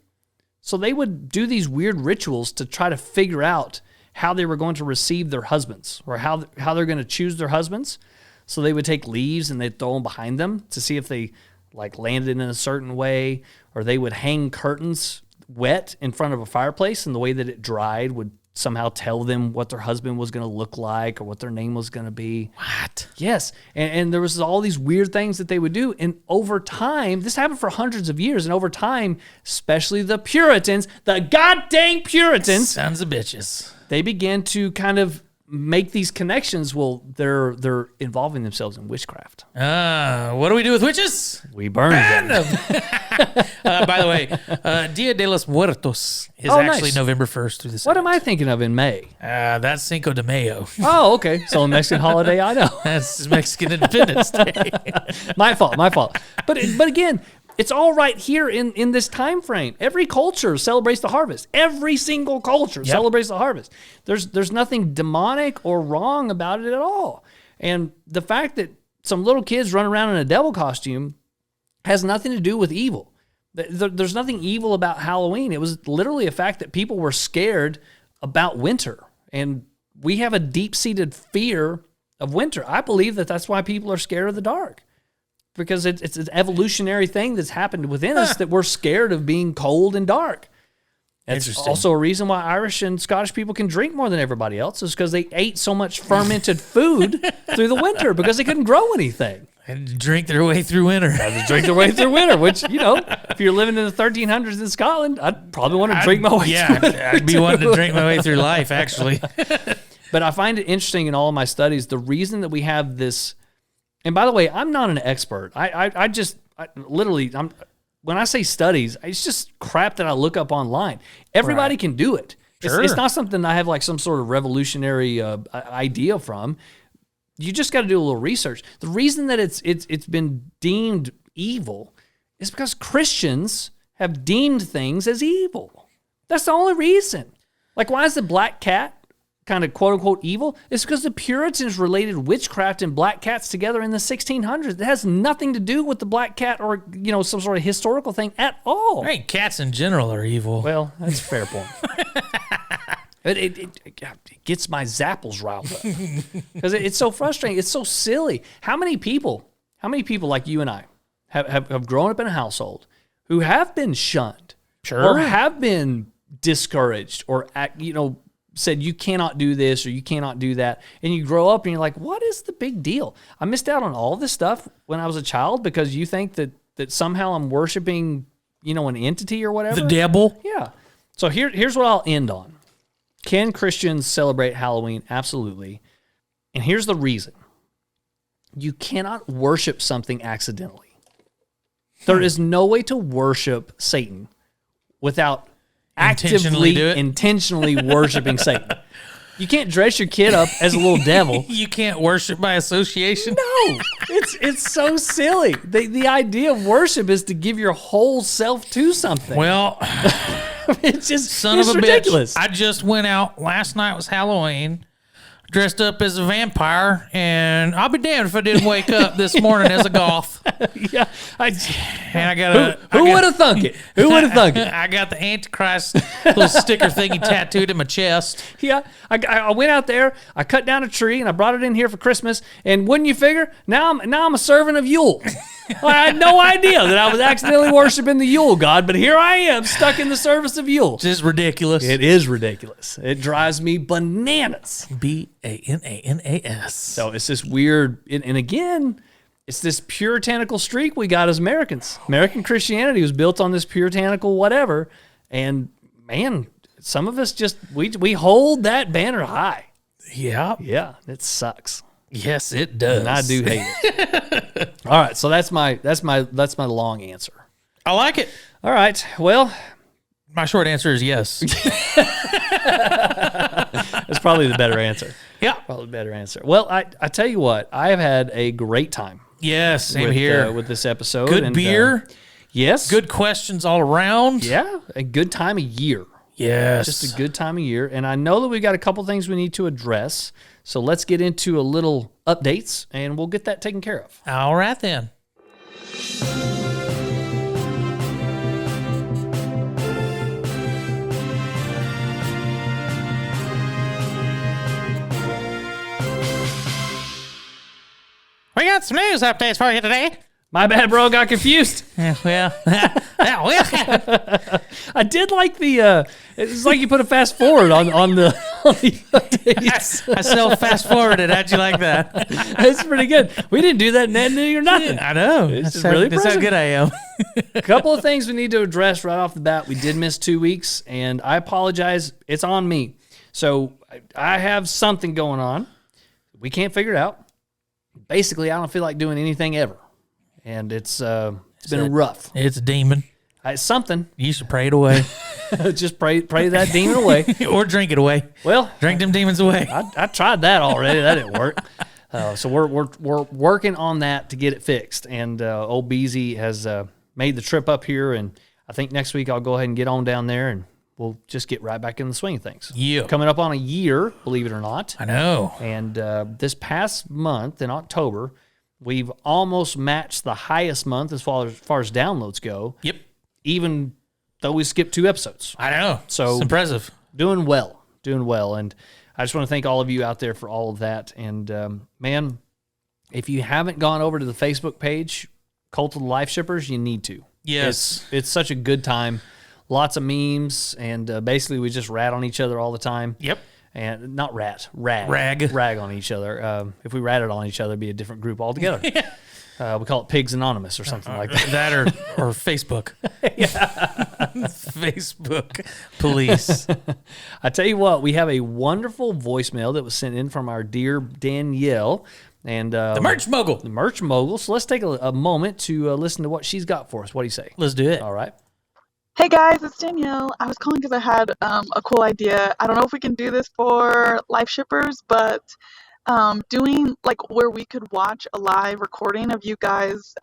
So they would do these weird rituals to try to figure out how they were going to receive their husbands or how they're going to choose their husbands. So they would take leaves and they'd throw them behind them to see if they like landed in a certain way, or they would hang curtains wet in front of a fireplace, and the way that it dried would somehow tell them what their husband was going to look like or what their name was going to be. What? Yes. And there was all these weird things that they would do. And over time, this happened for hundreds of years. And over time, especially the Puritans, the goddamn Puritans. Sons of bitches. They began to kind of make these connections. Well, they're involving themselves in witchcraft. What do we do with witches? We burn them. By the way, Dia de los Muertos is actually nice. November 1st through the 2nd. What am I thinking of in May? That's Cinco de Mayo. Oh, okay. So a Mexican holiday, I know. That's Mexican Independence Day. My fault. But again, it's all right here in this time frame. Every culture celebrates the harvest. Every single culture celebrates the harvest. There's nothing demonic or wrong about it at all. And the fact that some little kids run around in a devil costume has nothing to do with evil. There's nothing evil about Halloween. It was literally a fact that people were scared about winter. And we have a deep-seated fear of winter. I believe that that's why people are scared of the dark, because it's an evolutionary thing that's happened within us that we're scared of being cold and dark. It's also a reason why Irish and Scottish people can drink more than everybody else, is because they ate so much fermented food through the winter because they couldn't grow anything. And drink their way through winter. Drink their way through winter, which, if you're living in the 1300s in Scotland, I'd probably want to drink my way through winter. I'd be wanting to drink my way through life, actually. But I find it interesting in all of my studies, the reason that we have this, and by the way, I'm not an expert. I literally, when I say studies, it's just crap that I look up online. Everybody can do it. Sure. It's not something I have like some sort of revolutionary idea from. You just got to do a little research. The reason that it's been deemed evil is because Christians have deemed things as evil. That's the only reason. Like, why is the black cat kind of quote unquote evil? It's because the Puritans related witchcraft and black cats together in the 1600s. It has nothing to do with the black cat or some sort of historical thing at all. I think cats in general are evil. Well, that's a fair point. It gets my zapples riled up because it's so frustrating. It's so silly. How many people like you and I have grown up in a household who have been shunned, or have been discouraged, or said you cannot do this or you cannot do that, and you grow up and you're like, what is the big deal? I missed out on all this stuff when I was a child because you think that somehow I'm worshiping an entity or whatever. The devil. Yeah. So here's what I'll end on. Can Christians celebrate Halloween? Absolutely. And here's the reason. You cannot worship something accidentally. There is no way to worship Satan without intentionally worshiping Satan. You can't dress your kid up as a little devil. You can't worship by association. No, it's so silly. The idea of worship is to give your whole self to something. Well, it's just son it's of a ridiculous. bitch. I just went out last night. Was Halloween. Dressed up as a vampire, and I'll be damned if I didn't wake up this morning as a goth. Yeah, and I got who would have thunk it? Who would have thunk it? I got the Antichrist little sticker thingy tattooed in my chest. Yeah, I went out there, I cut down a tree, and I brought it in here for Christmas. And wouldn't you figure? Now I'm a servant of Yule. I had no idea that I was accidentally worshiping the Yule god, but here I am, stuck in the service of Yule. Just ridiculous. It is ridiculous. It drives me bananas. Bananas. So it's this weird, and again, it's this puritanical streak we got as Americans. American Christianity was built on this puritanical whatever, and man, some of us just we hold that banner high. Yeah. Yeah, it sucks. Yes, it does. And I do hate it. All right, so that's my long answer. I like it. All right, well, my short answer is yes. that's probably the better answer. Yeah, probably the better answer. Well, I tell you what, I have had a great time. Yes, same here with this episode. Good beer. Yes. Good questions all around. Yeah, a good time of year. Yes. Just a good time of year. And I know that we've got a couple things we need to address. So let's get into a little updates, and we'll get that taken care of. All right, then. We got some news updates for you today. My bad, bro. Got confused. Well, I did like the. It's like you put a fast forward on the updates. I self fast forwarded. How'd you like that? That's pretty good. We didn't do that in editing or nothing. I know. That's really that's how good I am. A couple of things we need to address right off the bat. We did miss 2 weeks, and I apologize. It's on me. So I have something going on. We can't figure it out. Basically, I don't feel like doing anything ever. And it's been rough. It's a demon. It's something. You should pray it away. Just pray that demon away. Or drink it away. Well, drink them demons away. I tried that already. That didn't work. So we're working on that to get it fixed. And old Beezy has made the trip up here. And I think next week I'll go ahead and get on down there and we'll just get right back in the swing of things. Yeah. Coming up on a year, believe it or not. I know. And this past month in October, we've almost matched the highest month as far as downloads go. Yep. Even though we skipped 2 episodes. I know. So it's impressive. Doing well. And I just want to thank all of you out there for all of that. And man, if you haven't gone over to the Facebook page, Cult of the Life Shippers, you need to. Yes. It's such a good time. Lots of memes, and basically we just rat on each other all the time. Yep. And not rag on each other. If we ratted on each other, it'd be a different group altogether. We call it Pigs Anonymous or something like that. That or Facebook. Facebook police. I tell you what, we have a wonderful voicemail that was sent in from our dear Danielle. And The merch mogul. The merch mogul. So let's take a moment to listen to what she's got for us. What do you say? Let's do it. All right. Hey guys, it's Danielle. I was calling because I had a cool idea. I don't know if we can do this for life shippers, but doing like where we could watch a live recording of you guys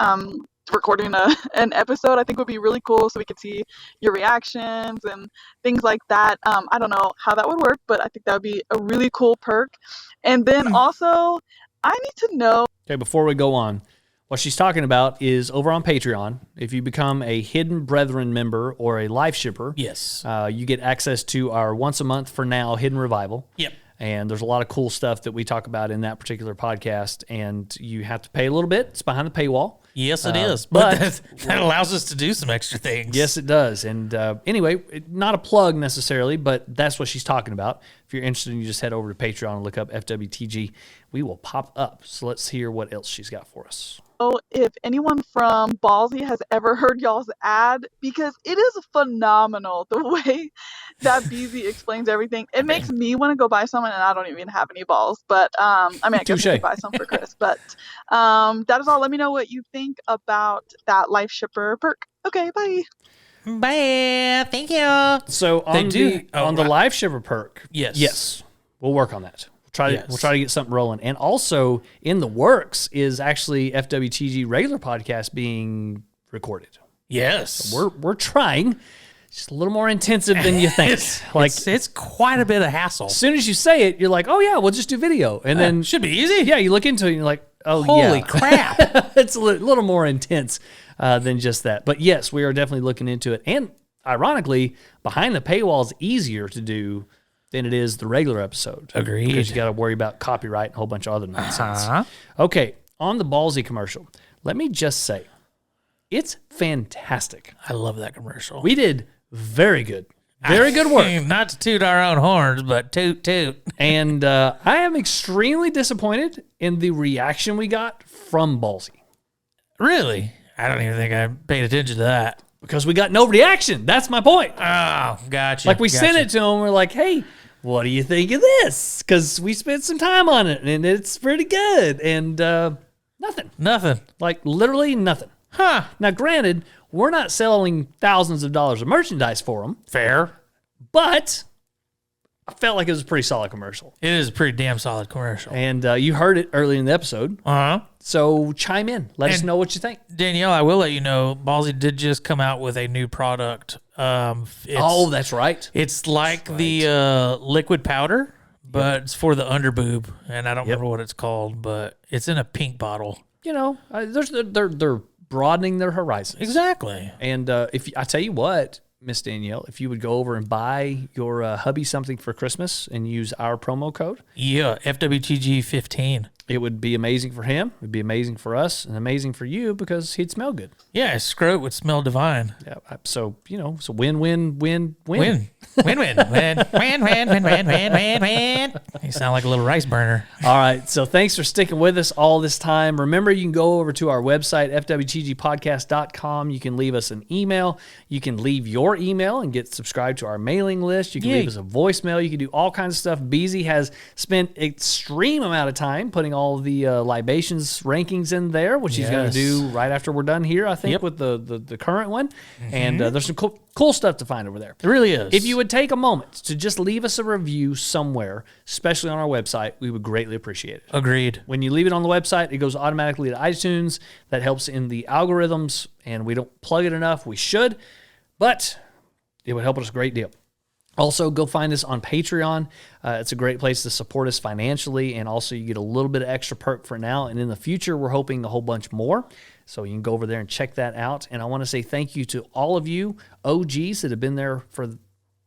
recording an episode, I think would be really cool, so we could see your reactions and things like that. I don't know how that would work, but I think that would be a really cool perk. And then also, I need to know. Okay, before we go on, what she's talking about is over on Patreon. If you become a Hidden Brethren member or a life shipper, Yes. you get access to our once a month for now Hidden Revival. Yep. And there's a lot of cool stuff that we talk about in that particular podcast, and you have to pay a little bit. It's behind the paywall. Yes, it is. but- But that allows us to do some extra things. Yes, it does. And anyway, not a plug necessarily, but that's what she's talking about. If you're interested, you just head over to Patreon and look up FWTG. We will pop up. So let's hear what else she's got for us. If anyone from Ballsy has ever heard y'all's ad, because it is phenomenal the way that BZ explains everything. It makes me want to go buy some, and I don't even have any balls. But I mean, I guess I could buy some for Chris. But that is all. Let me know what you think about that life shipper perk. Okay, bye. Bye. Thank you. So on the live shipper perk, Yes. we'll work on that. Yes. We'll try to get something rolling. And also in the works is actually FWTG regular podcast being recorded. Yes. We're trying. Just a little more intensive than you think. it's quite a bit of hassle. As soon as you say it, you're like, oh yeah, we'll just do video. And then should be easy. Yeah, you look into it and you're like, oh Holy yeah. crap. It's a little more intense than just that. But yes, we are definitely looking into it. And ironically, behind the paywall is easier to do than it is the regular episode. Agreed. Because you got to worry about copyright and a whole bunch of other nonsense. Uh-huh. Okay, on the Ballsy commercial, let me just say, it's fantastic. I love that commercial. We did very good. Very good work. Not to toot our own horns, but toot toot. And I am extremely disappointed in the reaction we got from Ballsy. Really? I don't even think I paid attention to that. Because we got no reaction. That's my point. Oh, gotcha. Like we sent it to them. We're like, hey, what do you think of this? Because we spent some time on it and it's pretty good. And nothing. Nothing. Like literally nothing. Huh. Now, granted, we're not selling thousands of dollars of merchandise for them. Fair. But I felt like it was a pretty solid commercial. It is a pretty damn solid commercial. And you heard it early in the episode. Uh-huh. So chime in. Let us know what you think. Danielle, I will let you know, Ballsy did just come out with a new product. That's right. It's like the liquid powder, but it's for the underboob. And I don't remember what it's called, but it's in a pink bottle. You know, they're broadening their horizons. Exactly. And if I tell you what, Miss Danielle, if you would go over and buy your hubby something for Christmas and use our promo code, FWTG15, it would be amazing for him. It would be amazing for us and amazing for you because he'd smell good. Yeah, his scrot would smell divine. Yeah. So it's a win-win. Win. Win. You sound like a little rice burner. All right. So thanks for sticking with us all this time. Remember, you can go over to our website, fwtgpodcast.com. You can leave us an email. You can leave your email and get subscribed to our mailing list. You can leave us a voicemail. You can do all kinds of stuff. BZ has spent extreme amount of time putting all of the libations rankings in there, which he's going to do right after we're done here, I think, with the current one. Mm-hmm. And there's some cool stuff to find over there. It really is. If you would take a moment to just leave us a review somewhere, especially on our website, we would greatly appreciate it. Agreed. When you leave it on the website, it goes automatically to iTunes. That helps in the algorithms, and we don't plug it enough. We should, but it would help us a great deal. Also, go find us on Patreon. It's a great place to support us financially, and also you get a little bit of extra perk for now. And in the future, we're hoping a whole bunch more. So you can go over there and check that out. And I want to say thank you to all of you OGs that have been there for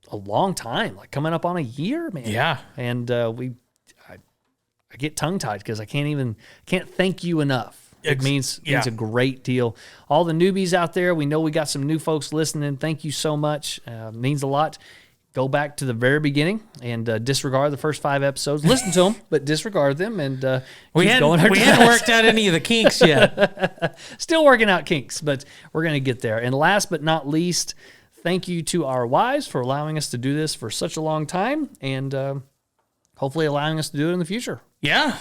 a long time, like coming up on a year, man. Yeah. And I get tongue tied because I can't thank you enough. It means a great deal. All the newbies out there, we know we got some new folks listening. Thank you so much. Means a lot. Go back to the very beginning and disregard the first 5 episodes. Listen to them, but disregard them and we hadn't worked out any of the kinks yet. Still working out kinks, but we're going to get there. And last but not least, thank you to our wives for allowing us to do this for such a long time and hopefully allowing us to do it in the future. Yeah.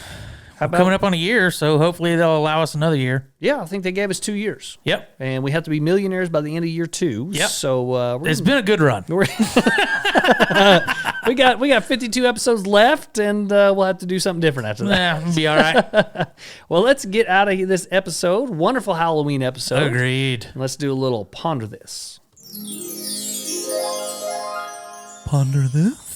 Coming up on a year, so hopefully they'll allow us another year. Yeah, I think they gave us 2 years. Yep. And we have to be millionaires by the end of year 2. Yep. So it's been a good run. We got 52 episodes left, and we'll have to do something different after that. It'll be all right. Well, let's get out of this episode. Wonderful Halloween episode. Agreed. And let's do a little ponder this. Ponder this.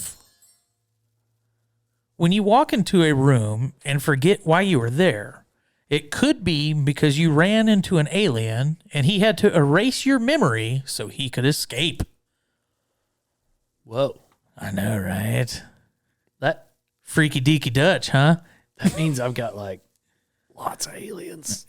When you walk into a room and forget why you were there, it could be because you ran into an alien and he had to erase your memory so he could escape. Whoa. I know, right? That freaky deaky Dutch, huh? That means I've got like lots of aliens.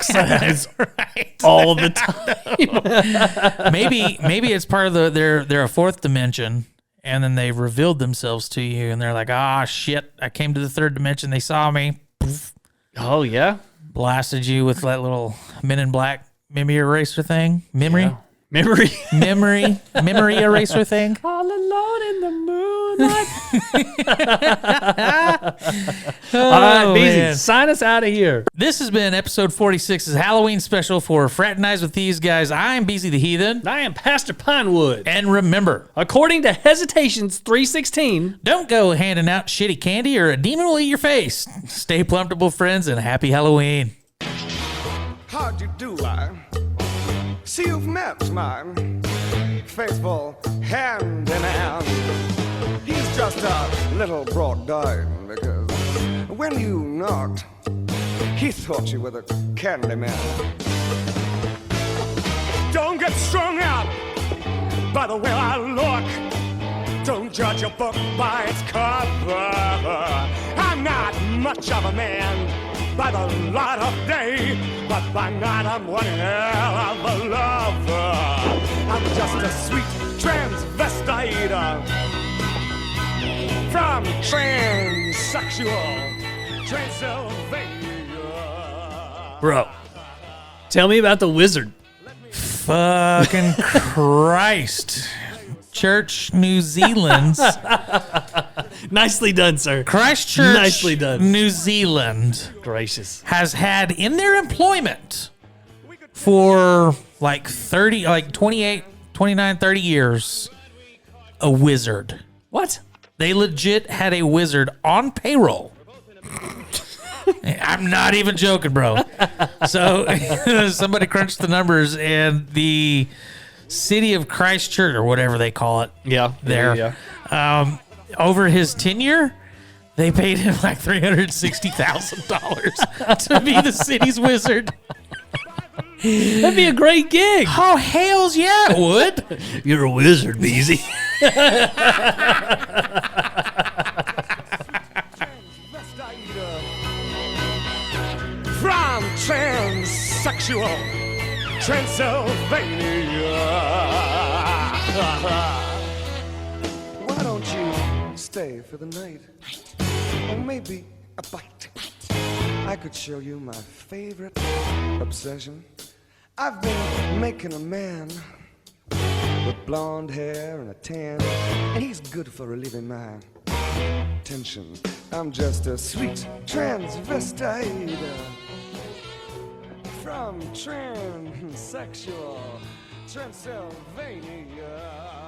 That's right. All the time. maybe it's part of they're a 4th dimension. And then they revealed themselves to you, and they're like, shit, I came to the 3rd dimension. They saw me. Poof, oh, yeah? blasted you with that little Men in Black memory eraser thing. Memory eraser thing. All alone in the moonlight. All right, Beezy, sign us out of here. This has been episode 46's Halloween special for Fraternize with These Guys. I'm Beezy the Heathen. I am Pastor Pinewood. And remember, according to Hesitations 3:16, don't go handing out shitty candy or a demon will eat your face. Stay plumpable, friends, and happy Halloween. How'd you do, I see you've met my faithful hand in hand. He's just a little brought down because when you knocked, he thought you were the candy man. Don't get strung out by the way I look. Don't judge a book by its cover. I'm not much of a man by the light of day, but by night I'm one hell of a lover. I'm just a sweet transvestite from transsexual Transylvania. Bro, tell me about the wizard. Fucking Christ. Church, New Zealand. Nicely done, sir. Christchurch, nicely done. New Zealand. Gracious. Has had in their employment for like 28, 29, 30 years, a wizard. What? They legit had a wizard on payroll. I'm not even joking, bro. So somebody crunched the numbers and the city of Christchurch or whatever they call it. Yeah. There. Yeah. Over his tenure, they paid him like $360,000 to be the city's wizard. That'd be a great gig. Oh, hells yeah, it would. You're a wizard, Beezy. From transsexual Transylvania. Why don't you stay for the night? Or maybe a bite. I could show you my favorite obsession. I've been making a man with blonde hair and a tan, and he's good for relieving my tension. I'm just a sweet transvestite from transsexual Transylvania.